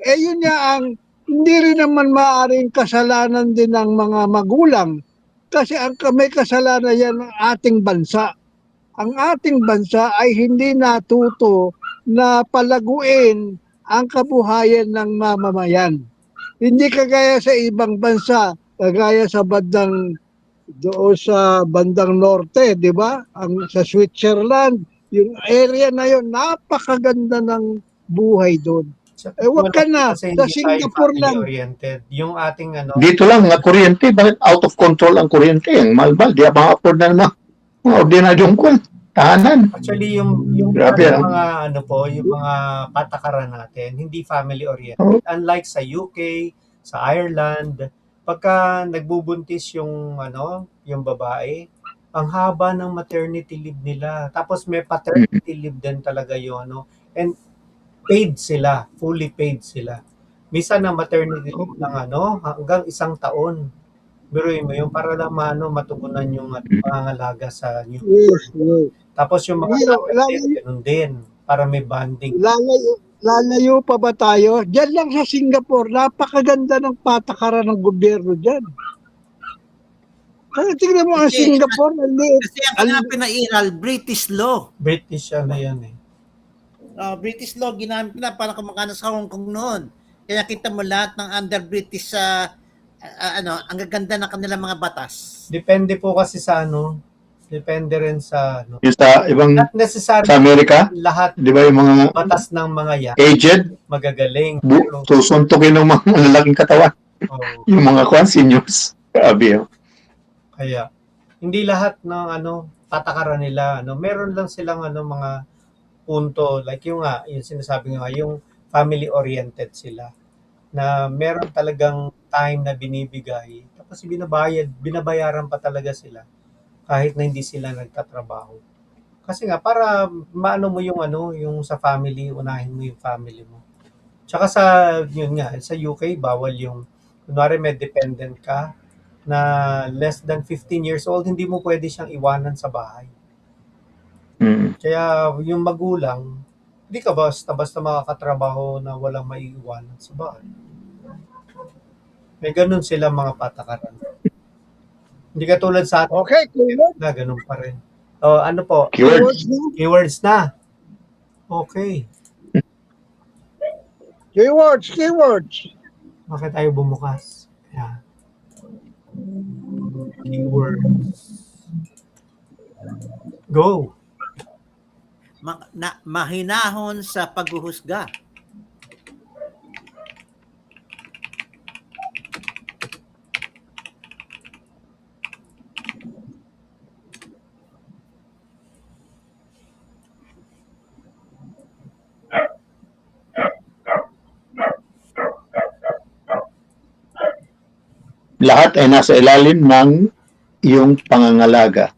Yun nga hindi rin naman maaaring kasalanan din ng mga magulang. Kasi may kasalanan yan ng ating bansa. Ang ating bansa ay hindi natuto na palaguin ang kabuhayan ng mamamayan. Hindi kagaya sa ibang bansa, kagaya sa bandang norte, di ba? Sa Switzerland, yung area na yon, napakaganda ng buhay doon. Wag ka na, Kasi sa hindi tayo Singapore lang. family-oriented. Yung ating Dito lang, nga kuryente, bakit out of control ang kuryente? Ang malbal, di ba afford na naman mga ordinaryong tahanan. Actually, yung Grabe, mga yung mga patakaran natin, hindi family-oriented. Unlike sa UK, sa Ireland, pagka nagbubuntis yung babae, ang haba ng maternity leave nila. Tapos may paternity leave din talaga yung and paid sila, fully paid sila. Minsan na maternity leave ng hanggang 1 taon. Biruin mo yung para lang matugunan yung pangangalaga sa newborn. Yes. Tapos yung mga nanay din, ganun din, para may bonding. Lalayo pa ba tayo? Diyan lang sa Singapore, napakaganda ng patakaran ng gobyerno dyan. Kaya tingnan mo ang Kasi- Singapore, ang liit. Kasi ang kanilang pinairal, British law. British na yan eh. British law ginamit nila para kumakana sa Hong Kong noon. Kaya kita mo lahat ng under British ang gaganda ng kanilang mga batas. Depende po kasi sa depende rin sa Yung sa ibang, Not necessarily sa Amerika, lahat di ba yung mga batas ng mga yan aged, magagaling. Pero, susuntukin ng mga lalaking katawan. oh, Yung mga seniors. Grabe yun. kaya hindi lahat ng patakaran nila meron lang silang mga punto like yung sinasabi nga yung family oriented sila na meron talagang time na binibigay tapos binabayaran pa talaga sila kahit na hindi sila nagtatrabaho. Kasi nga para maano mo yung yung sa family, unahin mo yung family mo. Tsaka yun nga, sa UK bawal yung kunwari may dependent ka na less than 15 years old, hindi mo pwede siyang iwanan sa bahay. Mm. Kaya yung magulang, hindi ka basta-basta makakatrabaho na walang maiiwanan sa bahay. May ganun sila mga patakaran. Hindi katulad sa atin Okay, keyword. na ganun pa rin. Ano po? Keywords. Keywords na. Okay. Keywords. Bakit tayo bumukas? Yeah. Keywords. Go. Mahinahon sa paghuhusga. Lahat ay nasa ilalim ng iyong pangangalaga.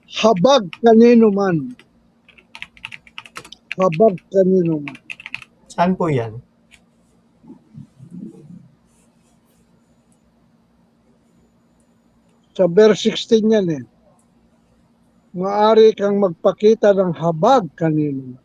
Habag kanino man. Habag kanino man. Saan po yan? Sa verse 16 yan eh. Maaari kang magpakita ng habag kanino man.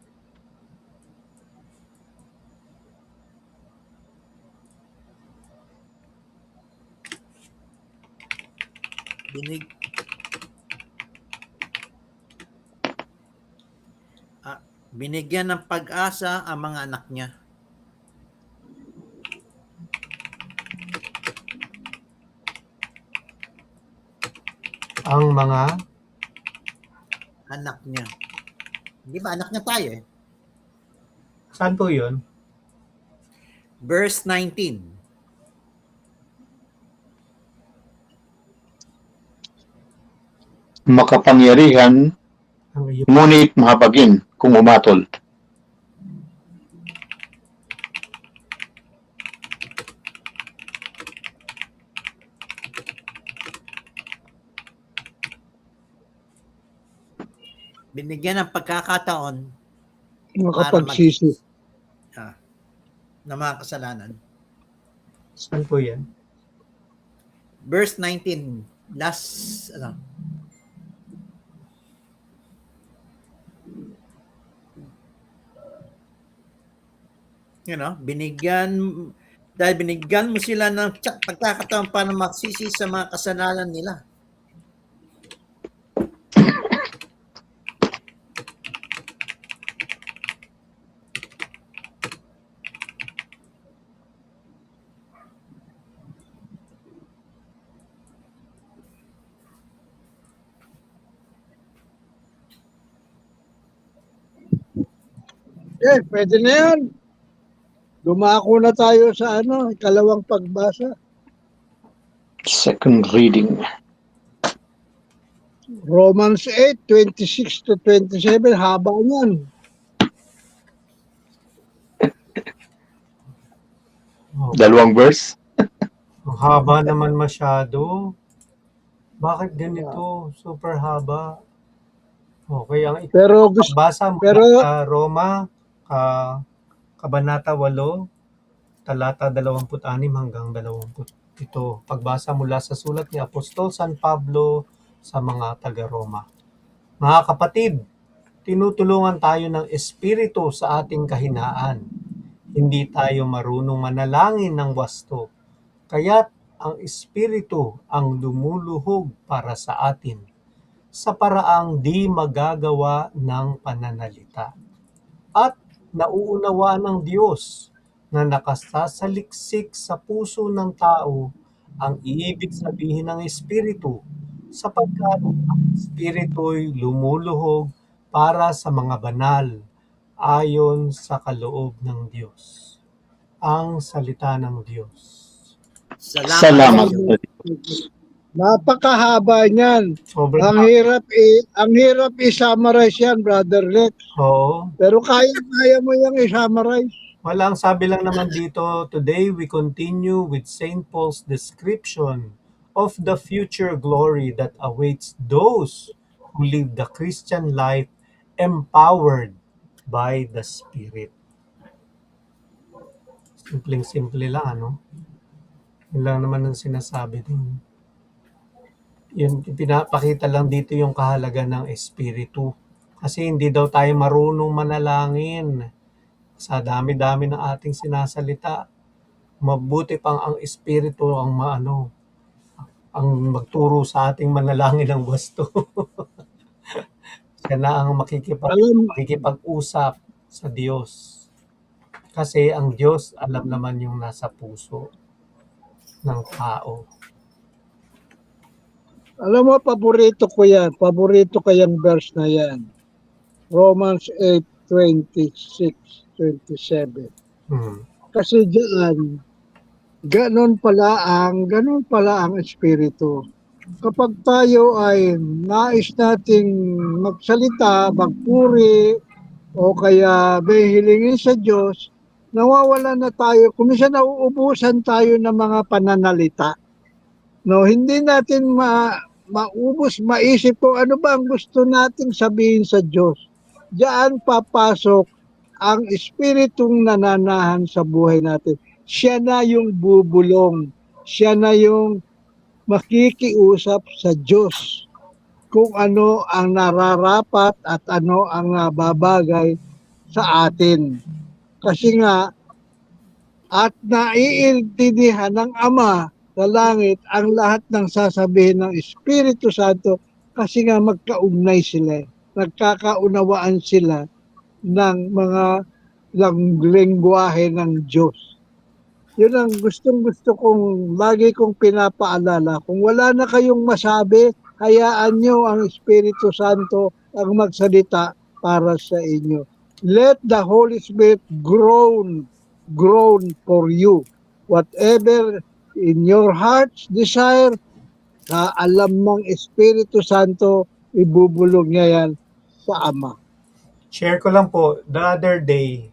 Binigyan ng pag-asa ang mga anak niya. Ang mga Anak niya. Di ba anak niya tayo eh? saan po yun? Verse 19. Makapangyarihan, Ang iyong ngunit mahabagin kung umatol. Binigyan ng pagkakataon Makapagsisi. na mga kasalanan. saan po yan? Verse 19. Last, dahil binigyan mo sila ng pagkakataon para magsisi sa mga kasalanan nila. Pwede na yan. Dumako na tayo sa ikalawang pagbasa. Second reading. Romans 8:26 to 27, haba niyan. Dalawang verse. Ang haba naman masyado. Bakit ganito? Super haba. Okay, ang Pero gusto, basa mo pero- sa Roma, Kabanata 8, talata 26 hanggang 27. Pagbasa mula sa sulat ni Apostol San Pablo sa mga taga-Roma. Mga kapatid, tinutulungan tayo ng Espiritu sa ating kahinaan. Hindi tayo marunong manalangin ng wasto, kaya't ang Espiritu ang lumuluhog para sa atin sa paraang di magagawa ng pananalita. At nauunawaan ng Diyos na nakasasaliksik sa puso ng tao ang ibig sabihin ng Espiritu, sapagkat ang Espiritu'y lumuluhog para sa mga banal ayon sa kaloob ng Diyos. Ang salita ng Diyos. Salamat. Napakahaba niyan. Sobrang Ang hirap i-summarize yan, Brother Lex. Oo. Pero kaya mo yung i-summarize. Walang sabi lang naman dito, today we continue with St. Paul's description of the future glory that awaits those who live the Christian life empowered by the Spirit. Simpleng-simple lang, ano? Yun lang naman ang sinasabi din. Yun, pinapakita lang dito yung kahalaga ng Espiritu. Kasi hindi daw tayo marunong manalangin. Sa dami-dami ng ating sinasalita, mabuti pang ang Espiritu ang ang magturo sa ating manalangin ng wasto. Siya na ang Alam, makikipag-usap sa Diyos. Kasi ang Diyos alam naman yung nasa puso ng tao. alam mo, paborito ko yan. Paborito ko yung verse na yan. Romans 8:26-27. Kasi diyan, ganun pala ang Espiritu. Kapag tayo ay nais nating magsalita, magpuri, o kaya may hilingin sa Diyos, nawawala na tayo, kung minsan nauubusan tayo ng mga pananalita. No, hindi natin maubos, maisip kung ano ba ang gusto nating sabihin sa Diyos. Diyan papasok ang Espiritong nananahan sa buhay natin. Siya na yung bubulong. Siya na yung makikiusap sa Diyos kung ano ang nararapat at ano ang babagay sa atin. Kasi nga, at naiintindihan ng Ama sa langit ang lahat ng sasabihin ng Espiritu Santo kasi nga magkaugnay sila. Nagkakaunawaan sila ng mga lengguwahe ng Diyos. Yun ang gustong-gusto kong lagi kong pinapaalala. Kung wala na kayong masabi, hayaan nyo ang Espiritu Santo ang magsalita para sa inyo. Let the Holy Spirit groan for you. Whatever in your heart's desire, sa alam ng Espiritu Santo, ibubulog niya yan sa Ama. Share ko lang po, the other day,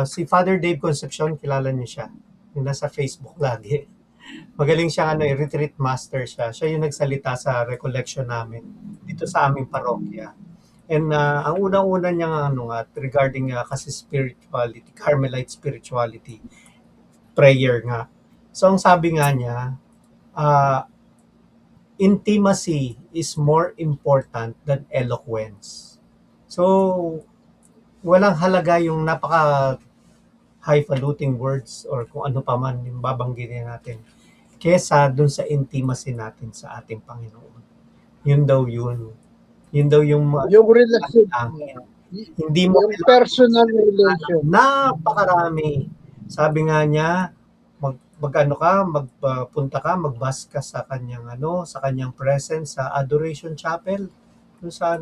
si Father Dave Concepcion, kilala niyo siya. Yung nasa Facebook lagi. Magaling siya, retreat master siya. Siya yung nagsalita sa recollection namin dito sa aming parokya. And ang unang-una niya regarding kasi spirituality, Carmelite spirituality, prayer nga. So ang sabi nga niya, intimacy is more important than eloquence. So, walang halaga yung napaka highfalutin words or kung ano pa man yung babanggitin natin kesa dun sa intimacy natin sa ating Panginoon. Yun daw yun. Yun daw yung Yung relasyon. hindi mo Yung personal relation. napakarami. Sabi nga niya, magpunta ka, magbas ka sa kanyang sa kanyang presence sa Adoration Chapel. Kung sa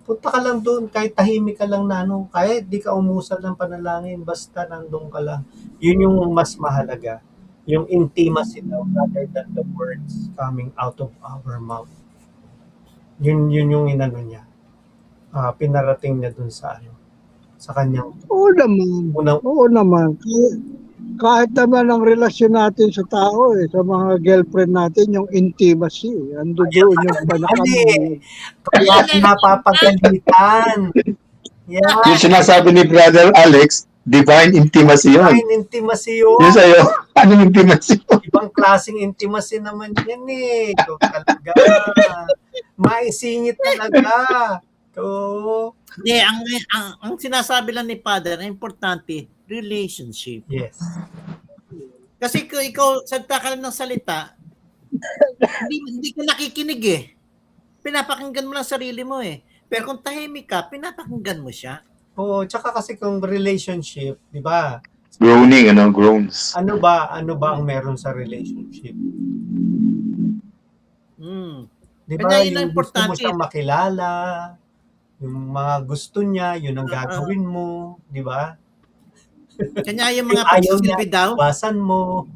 punta ka lang doon, kahit tahimik ka lang na kahit di ka umusal ng panalangin, basta nandun ka lang. Yun yung mas mahalaga. Yung intimacy daw rather than the words coming out of our mouth. Yun yung niya. Pinarating niya dun sa sa kanyang Oo naman. Kahit naman ang relasyon natin sa tao, sa mga girlfriend natin, yung intimacy. Ando doon yung panakam. Kaya napapagalitan. Yeah. Yung sinasabi ni Brother Alex, Divine intimacy yun. Divine intimacy yun. Yun sa'yo. Anong intimacy yun? Ibang klaseng intimacy naman yan eh. Ikaw talaga. Maisingit talaga. Oo. Hindi, ang sinasabi lang ni Father, ang importante, relationship. Yes. Kasi kung ikaw salita ka lang ng salita, hindi ka nakikinig eh. Pinapakinggan mo lang sarili mo eh. Pero kung tahimik ka, pinapakinggan mo siya. Oo, tsaka kasi kung relationship, di ba? Groaning, groans. Ano ba ang meron sa relationship? Hmm. Di ba? Kanya yun ang Yung gusto mo importante. siyang makilala, yung mga gusto niya, yun ang gagawin mo, di ba? Kanya yung Yung mga ayaw niya, pagsisilbi daw. basan mo.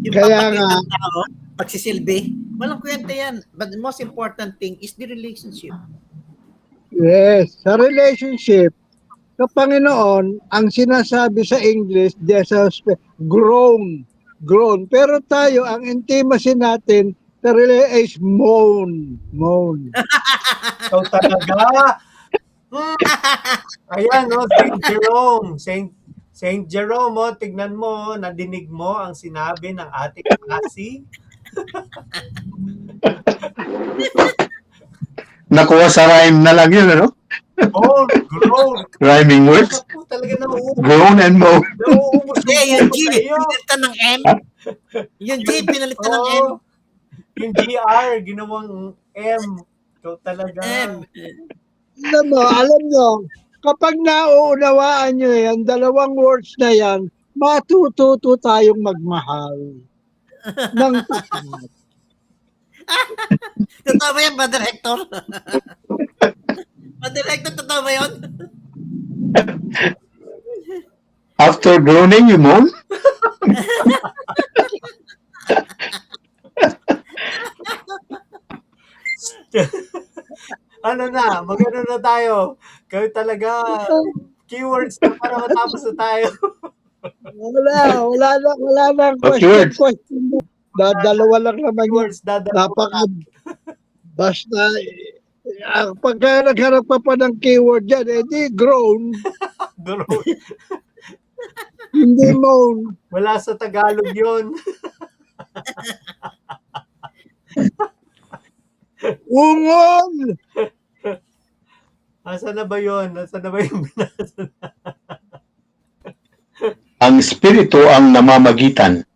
Yung Kaya papakita nga, ng tao, pagsisilbi, walang kwenta yan. But the most important thing is the relationship. yes, sa relationship, sa Panginoon, ang sinasabi sa English, there's a groan, groan. Pero tayo, ang intimacy natin, sa is moan, moan. Ikaw talaga. Ayan, no, Saint Jerome. Saint Jerome, tignan mo, nadinig mo ang sinabi ng ating klase. Nakuha sa rhyme na lang yun, Groan. Rhyming words. Ako talaga nauubos. Groan and moan. Nauubos Yung G, sa iyo. pinalitan ng M. Yung G, pinalitan ng M. Yung GR, ginawang M. Ikaw talaga. M. Alam nyo, kapag nauunawaan nyo yan, dalawang words na yan, matututo tayong magmahal ng tapat. Totoo ba yan, Brother Hector? Brother Hector, totoo ba yun? After groaning, you moan? Magano na tayo. Kayo talaga, keywords na para matapos na tayo. Wala na What question. words? Dalawa lang naman yun. Keywords Napaka, basta, pagka nagharap pa ng keyword dyan, edi groan, Groan. hindi moan. Wala sa Tagalog yun. Ungol! Nasaan na ba yun? Nasaan na ba yung binasa? Ang Espiritu ang namamagitan.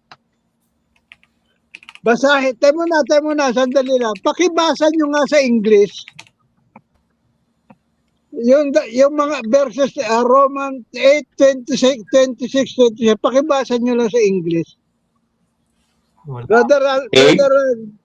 Basahin. Tayo muna, sandali lang. Pakibasa nyo nga sa English. Yung mga verses, Roman 8:26, 26, 27, pakibasa nyo lang sa English. Wala. Brother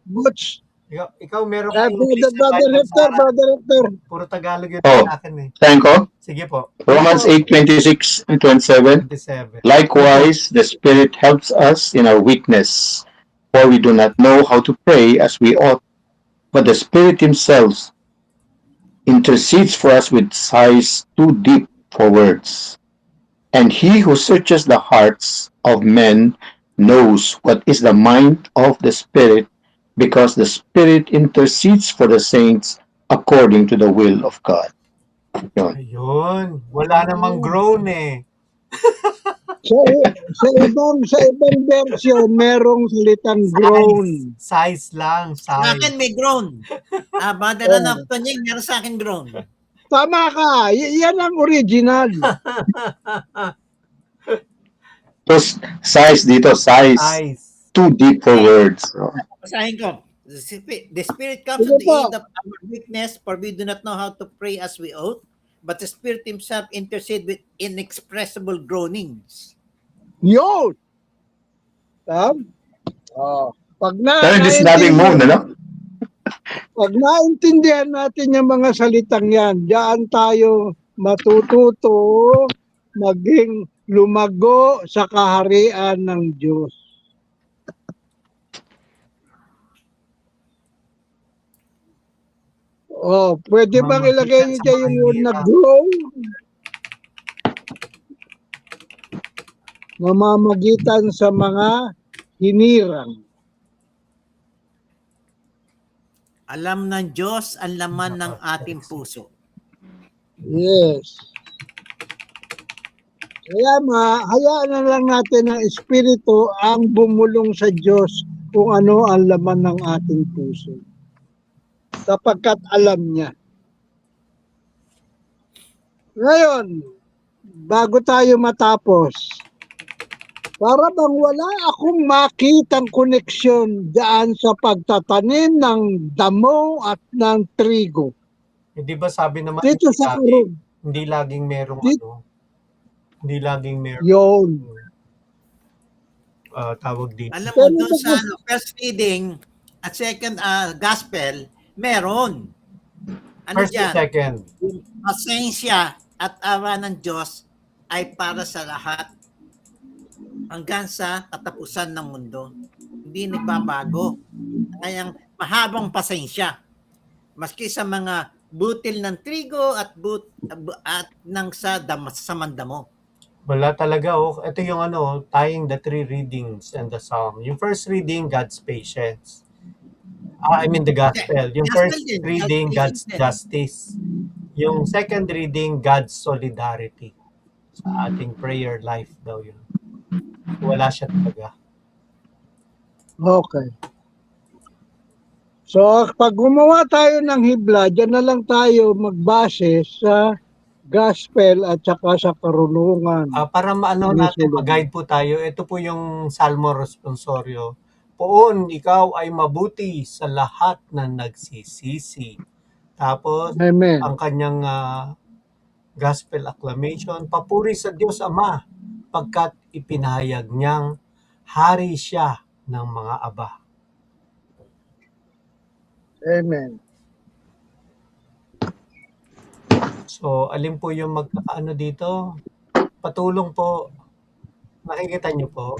Butch, Ikaw meron Brother Hector. Puro Tagalog yun Oh. sa akin eh. Saan ko? Sige po. Romans 8:26 and 27. 27. Likewise, the Spirit helps us in our weakness, for we do not know how to pray as we ought, but the Spirit Himself intercedes for us with sighs too deep for words. And He who searches the hearts of men knows what is the mind of the Spirit, because the Spirit intercedes for the saints according to the will of God. Yun. Ayun. Wala namang groan eh. Sa ibang version, merong salitang groan. Size lang. Sa Size. akin may groan. Brother Anthony, meron sa akin groan. Tama ka. Yan ang original. So, size dito, size. Size. Too deep for words. Basahin ko. The Spirit comes to the aid of our weakness, for we do not know how to pray as we ought, but the Spirit Himself intercedes with inexpressible groanings. Yun. Pag Pero this nating moon, Pag naintindihan natin yung mga salitang yan, diyan tayo matututo maging lumago sa kaharian ng Diyos. Pwede bang ilagay niyo dyan yung word na grow? Namamagitan sa mga hinirang. Alam ng Diyos ang laman ng ating puso. Yes. Kaya hayaan na lang natin ang Espiritu ang bumulong sa Diyos kung ano ang laman ng ating puso. Sapagkat alam niya. Ngayon, bago tayo matapos, para bang wala akong makitang koneksyon dyan sa pagtatanim ng damo at ng trigo. Di ba sabi naman, Dito sa Karun, hindi laging merong Dito- hindi laging merong yun. tawag dito. Alam mo, Pero doon sa tapos, first reading at second gospel, meron. Ano First and dyan? second. Yung pasensya at awa ng Diyos ay para sa lahat hanggang sa katapusan ng mundo. Hindi nagbabago. Kayang mahabang pasensya. Maski sa mga butil ng trigo at ng sa mandamo. Wala talaga. Oh. Ito yung tying the three readings and the psalm. Yung first reading, God's patience. I mean the gospel. Yung Gospel first din, reading, patience God's din. justice. Yung second reading, God's solidarity. Sa ating prayer life daw yun. Wala siya talaga. okay. So, pag gumawa tayo ng hibla, dyan na lang tayo magbase sa gospel at saka sa karunungan. Para maano Ni natin, Solomon. mag-guide po tayo, ito po yung Salmo Responsorio. Poon, ikaw ay mabuti sa lahat na nagsisisi. Tapos, Amen. ang kanyang gospel acclamation, papuri sa Diyos Ama, pagkat ipinahayag niyang hari siya ng mga aba. Amen. So, alin po yung magkakaano dito? Patulong po. Nakikita niyo po?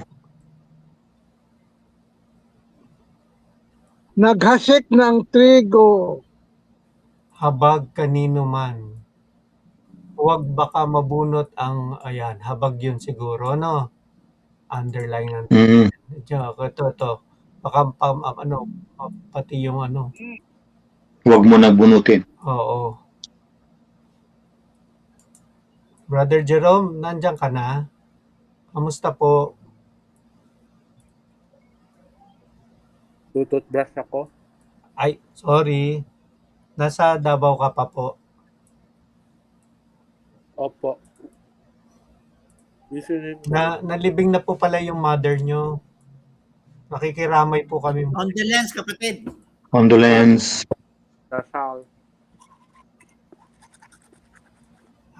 Naghasik ng trigo. Habag kanino man. Huwag baka mabunot ang, ayan, habag yun siguro, no? Underline natin. Mm. Ito. Baka pati yung Huwag mo nabunutin. oo. Brother Jerome, nandiyan ka na? Kamusta po? Tututbrush ako. Ay, sorry. Nasa Davao ka pa po. Opo. Usually, Nalibing na po pala yung mother nyo. Nakikiramay po kami. Condolence, kapatid. Condolence. dasal.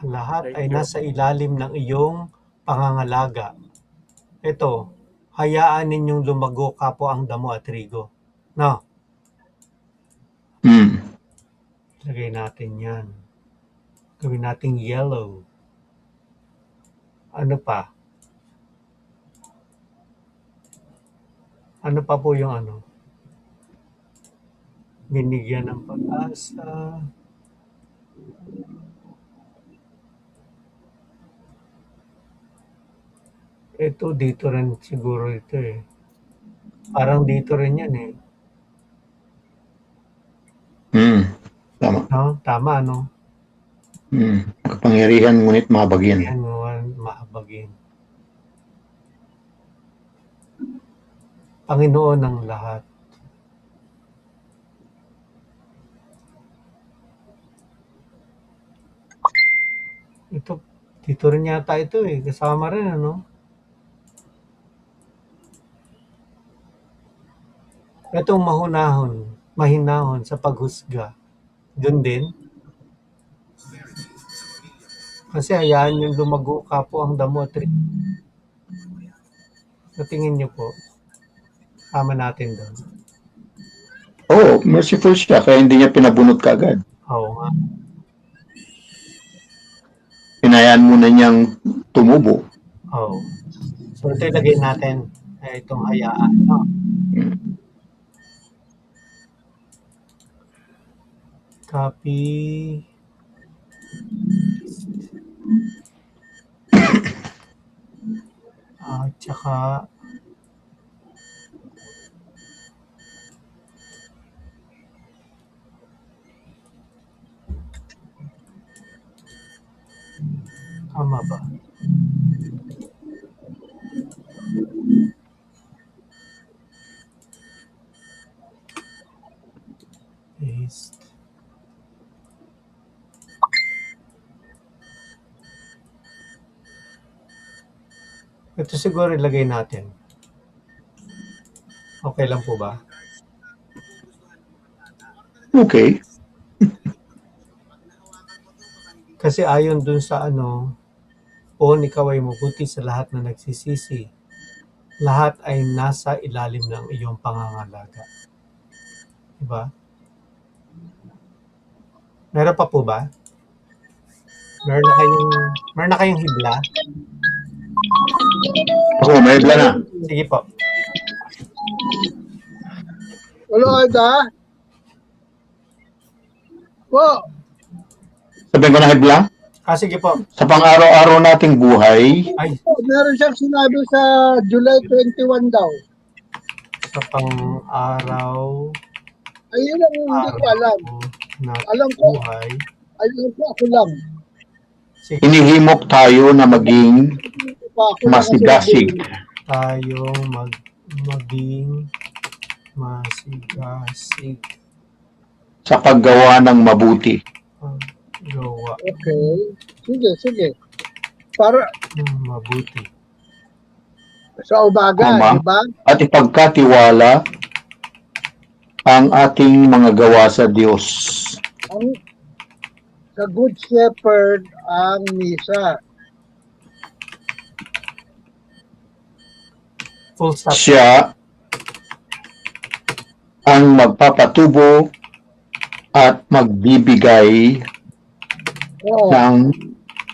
Ang lahat Thank ay you. nasa ilalim ng iyong pangangalaga. Ito, hayaan ninyong lumago kapo ang damo at trigo. No, Mm. lagay natin yan. Gawin nating yellow. Ano pa? Ano pa po yung binigyan ng pag-asa. Ito, dito rin siguro ito eh. Parang dito rin yan eh. Mm. Tama. No? Tama, no? Mm. Kapangyarihan ngunit mahabagin. Yan mo mahabagin. Panginoon ng lahat. Ito, dito rin yata ito eh. Kasama rin, ano? Itong mahinahon sa paghusga. Doon din. Kasi hayaan yung lumago kapo ang damo at trigo. Sa tingin niyo po, tama natin doon. Oh, merciful siya kaya hindi niya pinabunot kaagad. Oo nga. Hinayaan muna niyang tumubo. Oo. So ito ilagay natin. Itong hayaan. No? Copy. Tsaka tama ba? Paste. Ito siguro ilagay natin. Okay lang po ba? Okay. Kasi ayon dun sa "Poon ikaw ay mabuti sa lahat na nagsisisi. Lahat ay nasa ilalim ng iyong pangangalaga." Diba? Meron pa po ba? Meron na kayong hibla? Ako, may hibla na. Sige po. Hello, Ida? Po, Sabihin ko na hibla. Sige po. Sa pang-araw-araw nating buhay, Ay, meron siyang sinabi sa July 21 daw. sa pang-araw Ayun ang hindi ko alam. na Alam ko. buhay. Ayun po, ako lang. Sige, hinihimok tayo na maging Ako lang ang masigasig tayong maging masigasig sa paggawa ng mabuti. paggawa Okay. Sige. Para ng mabuti. sa umaga, Tama. di ba? At ipagkatiwala ang ating mga gawa sa Diyos. Ang sa Good Shepherd ang misa. Full stop. Siya ang magpapatubo at magbibigay Oo. ng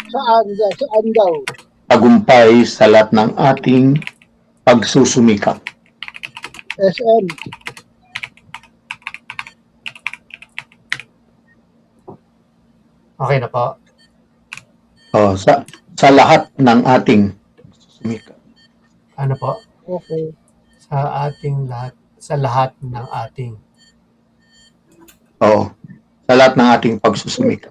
Saan daw? tagumpay sa lahat ng ating pagsusumikap. SM. Okay na po. Sa lahat ng ating pagsusumikap. Ano po? Okay. Sa lahat ng ating. Sa lahat ng ating pagsusumikap.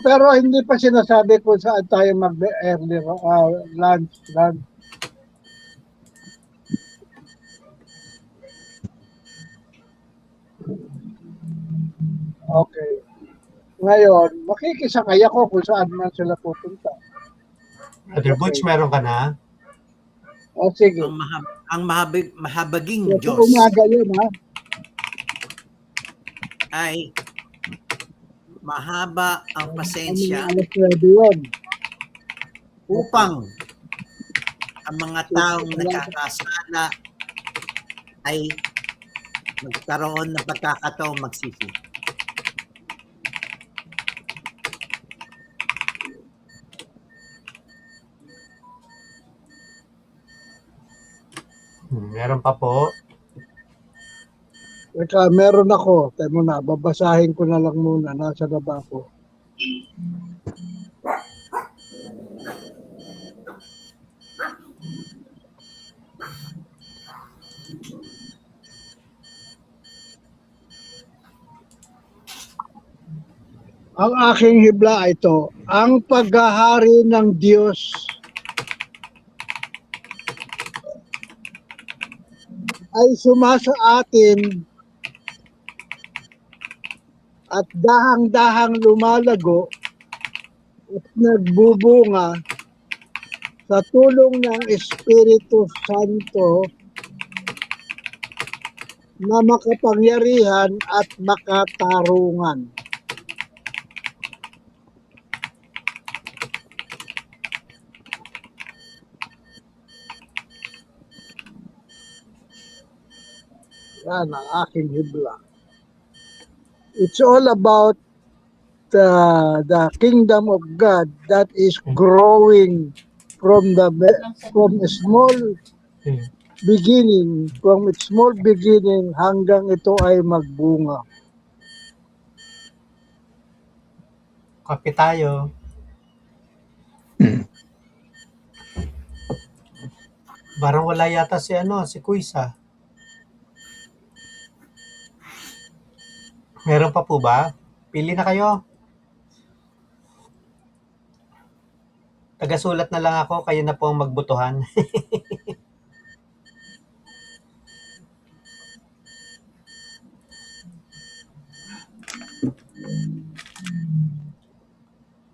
Pero hindi pa sinasabi kung saan tayo mag-early lunch. Okay. Ngayon, makikisakay ako kung saan man sila pupunta. Brother Butch, meron ka na? Sige. Mahabaging Sa Diyos umaga yun, ha? ay mahaba ang pasensya Alas 9 yun. upang ang mga taong nakakasala ay magkaroon ng pagkakataong magsisi. Meron pa po. Teka, meron ako. Tayo muna, babasahin ko na lang muna. Nasa baba ko. Ang aking hibla ay ito, ang paghahari ng Diyos ay sumasa atin at dahang-dahang lumalago at nagbubunga sa tulong ng Espiritu Santo na makapangyarihan at makatarungan. Yan ang aking hibla. It's all about the kingdom of God that is growing from a small beginning, from its small beginning hanggang ito ay magbunga. Kape tayo. Parang wala yata si Kuisa. Meron pa po ba? Pili na kayo. Tagasulat na lang ako, kayo na po ang magbutuhan.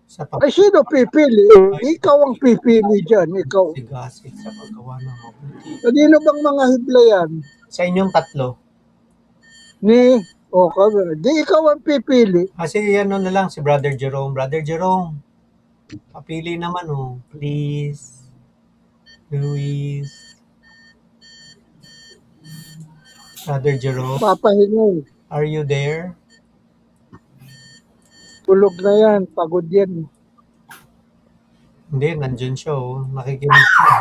Sa Ay, sino pipili? Ikaw ang pipili dyan. Ikaw. pagsigasig sa paggawa ng mabuti. Kanino bang mga hibla yan? Sa inyong tatlo. O kami. Di ikaw ang pipili. Kasi ano na lang, si Brother Jerome. Brother Jerome, papili naman oh. Please. Luis. Brother Jerome, Papahingay. are you there? Tulog na yan. Pagod yan. Hindi, nandyan siya oh. Nakikinig siya.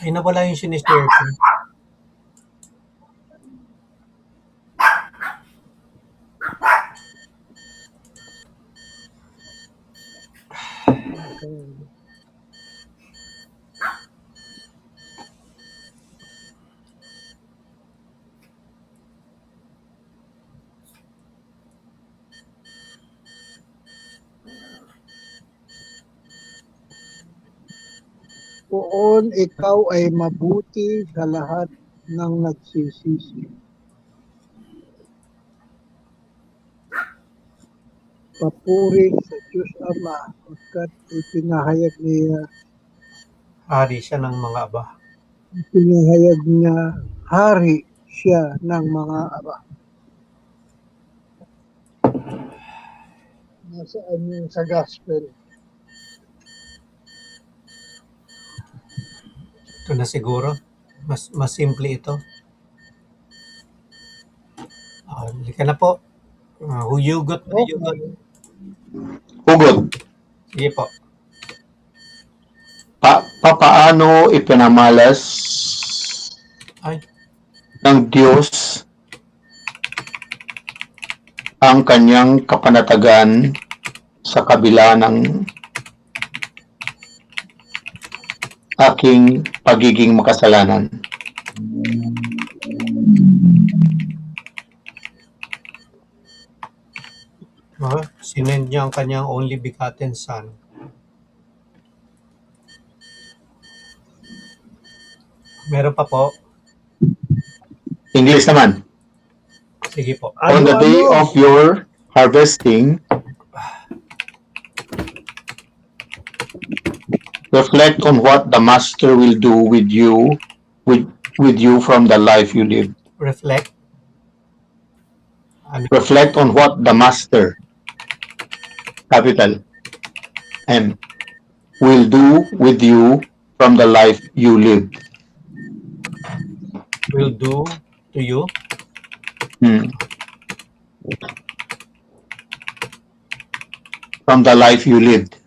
Ay, nawala yung sinishare ko. Poon ikaw ay mabuti sa lahat ng nagsisisi. Papuri sa Diyos Ama pagkat ipinahayag niya Hari siya ng mga aba. Pinahayag niya, hari siya ng mga aba. Nasaan yung sa gospel? Ito na siguro. Mas simple ito. Halika na po. Huyugot. Hugot, Sige po. papaano ipinamalas Ay, ng Diyos ang kanyang kapanatagan sa kabila ng aking pagiging makasalanan. sinend niya ang kanyang only begotten son. Meron pa po. English naman. Sige po. On the day of your harvesting, reflect on what the Master will do with you, with you from the life you live. Reflect. Ano? Reflect on what the Master, capital M, will do with you from the life you live. Will do to you. From the life you lived.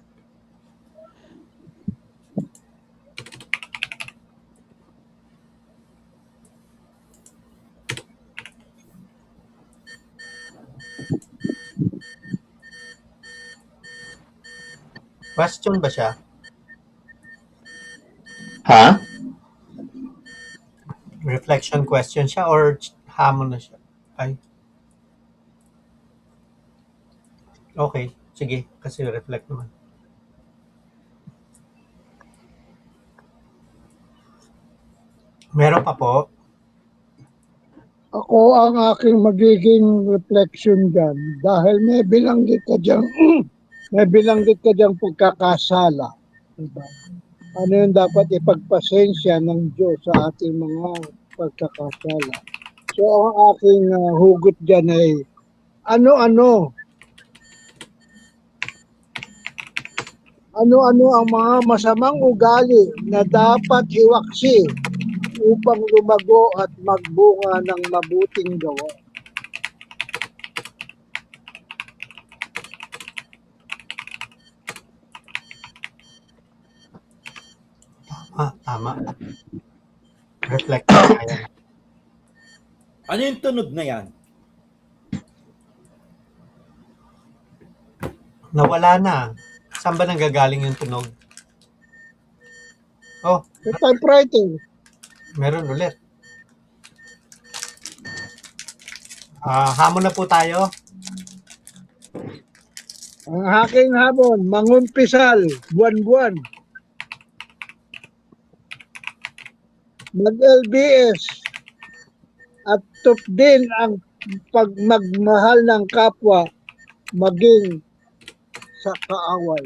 Question ba siya? Ha? Reflection question siya or hamon na siya? Ay. Okay. Sige. Kasi reflect naman. Meron pa po. Ako ang aking magiging reflection dyan dahil may bilanggit ka dyan pagkakasala. Diba? Ano yung dapat ipagpasensya ng Diyos sa ating mga pagkakasala. So ang aking hugot dyan ay ano-ano ang mga masamang ugali na dapat iwaksi upang lumago at magbunga ng mabuting gawa. Tama. Reflect na yan. Ano yung tunog na yan? Nawala na. Saan ba nanggagaling yung tunog? Oh, Sa typewriter, meron ulit. Hamon na po tayo. Ang aking hamon, mangumpisal, buwan-buwan. Mag-LBS at din ang pagmagmahal ng kapwa maging sa kaaway.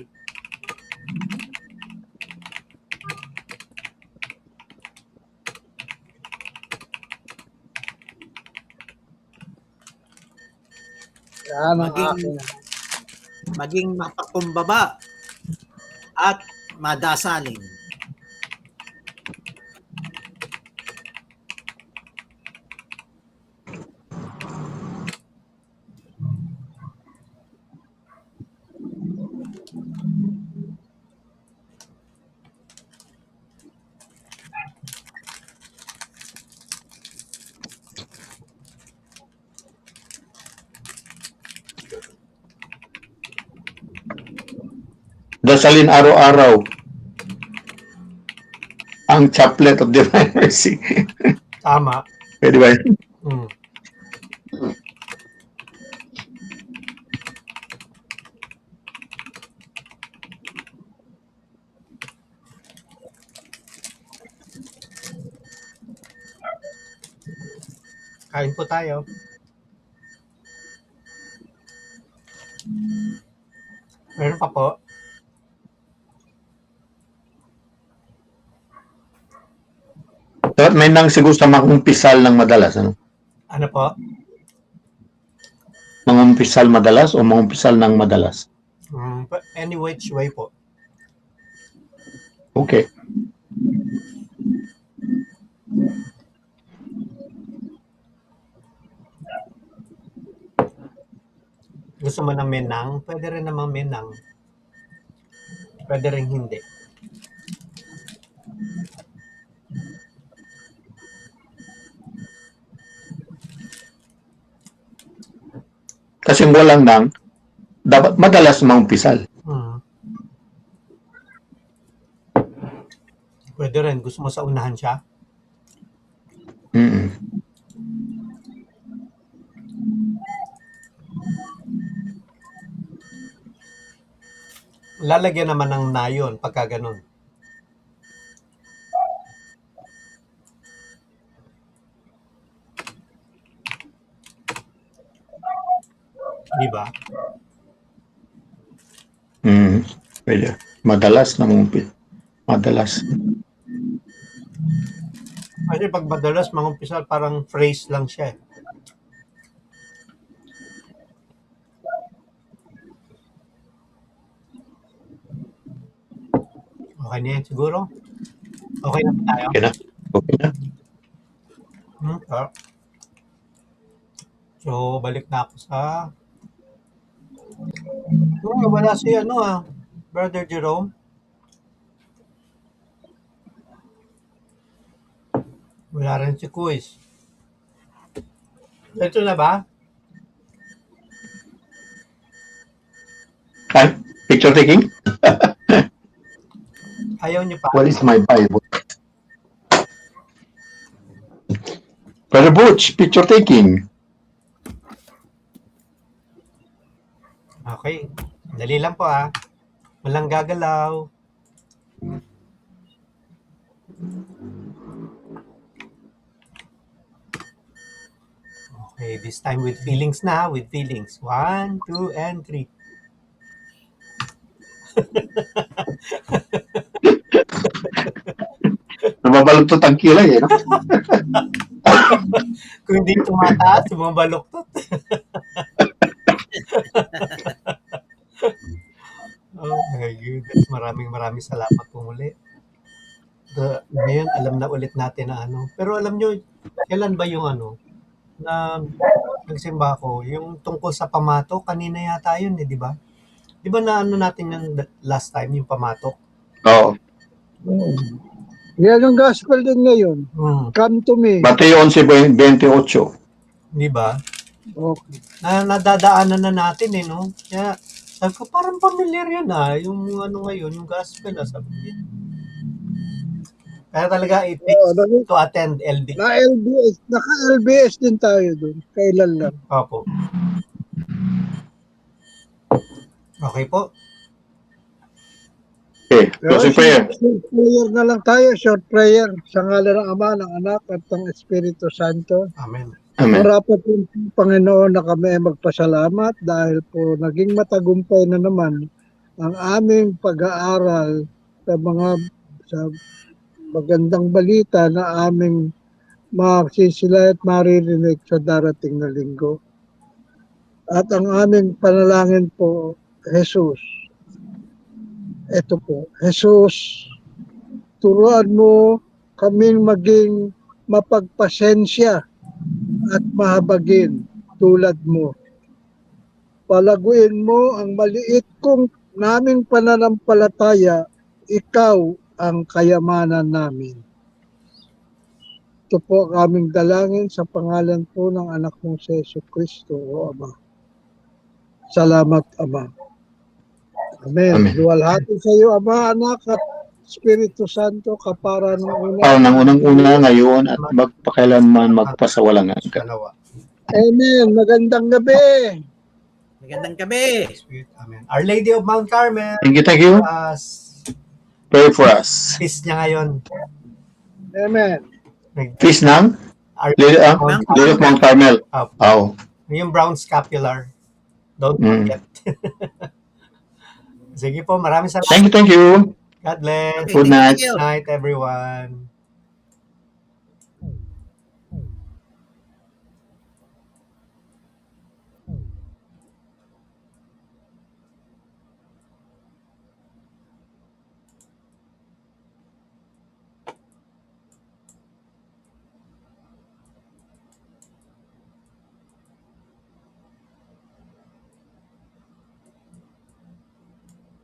Yan ang Maging- aking. Maging mapakumbaba at madasalin. Dasalin araw-araw ang chaplet of divine mercy. Tama. Pwede ba yun? Mm. Kain po tayo. Meron pa po. Dapat may nang siguro sa mangumpisal ng madalas. Ano? Ano po? Mangumpisal madalas o mangumpisal ng madalas? Any which way po. Okay. Gusto mo ng menang? Pwede rin namang menang. Pwede rin hindi. Kasi walang nang, dapat madalas mangumpisal. Pwede rin. Gusto mo sa unahan siya? Mm-mm. Lalagyan naman ng nayon pagka ganun. Di ba? Pwede. Madalas na mangumpis. Madalas. Kasi pag madalas mangumpisal, parang phrase lang siya. Okay na yan siguro? Okay na ba tayo? Okay na. Okay na. Okay. So, balik na ako sa... wala si Brother Jerome. Wala rin si Quiz. Ito na ba? Ay, picture taking? Ayaw niyo pa? What is my Bible? Brother Butch, picture taking. Okay. Dali lang po Walang gagalaw. Okay, this time with feelings na. With feelings. 1, 2, and 3. Nababaluktot ang kilay no? Kung hindi tumataas, bumabaluktot. Oh my goodness. Maraming salamat po muli. Ngayon, alam na ulit natin na Pero alam nyo, kailan ba yung na nagsimba ako, yung tungkol sa pamatok, kanina yata yun di ba? Di ba na natin yung last time, yung pamatok? Oo. Yan ang gospel din ngayon. Come to me. Mateo 11:28. Di ba? Okay. Nadadaanan na natin no? Kaya, sabi ko, parang familiar yan yung ngayon, yung gospel sabi niya. Kaya talaga it Oo, takes to attend LD. naka-LBS din tayo doon. Kailan lang. Opo. Okay po. Okay, closing prayer. Short prayer na lang tayo, short prayer. Sa ngalan ng Ama, ng Anak, at ng Espiritu Santo. Amen. Amen. Marapat po, Panginoon, na kami ay magpasalamat dahil po naging matagumpay na naman ang aming pag-aaral sa magandang balita na aming maksisila at maririnig sa darating na linggo. At ang aming panalangin po, Jesus, ito po, Jesus, turuan mo kaming maging mapagpasensya at mahabagin tulad mo. Palaguin mo ang maliit kong naming pananampalataya, ikaw ang kayamanan namin. Ito po ang aming dalangin sa pangalan po ng anak mong si Yesu Kristo, o Ama. Salamat, Ama. Amen. Amen. Luwalhati sa iyo, Ama, Anak, at Espiritu Santo, kapara ng una. Para ng unang-una ngayon at magpakailanman magpasawalang hanggan. Dalawa. Amen. Magandang gabi. Magandang gabi. Spirit. Amen. Our Lady of Mount Carmel, Thank you. Pray for us. peace niya ngayon. Amen. Peace ng Our Lady of Mount Carmel. Oh. Yung brown scapular. Don't forget. Sige po, maraming salamat. Thank you. God bless. Okay, Good night. thank you. Good night, everyone.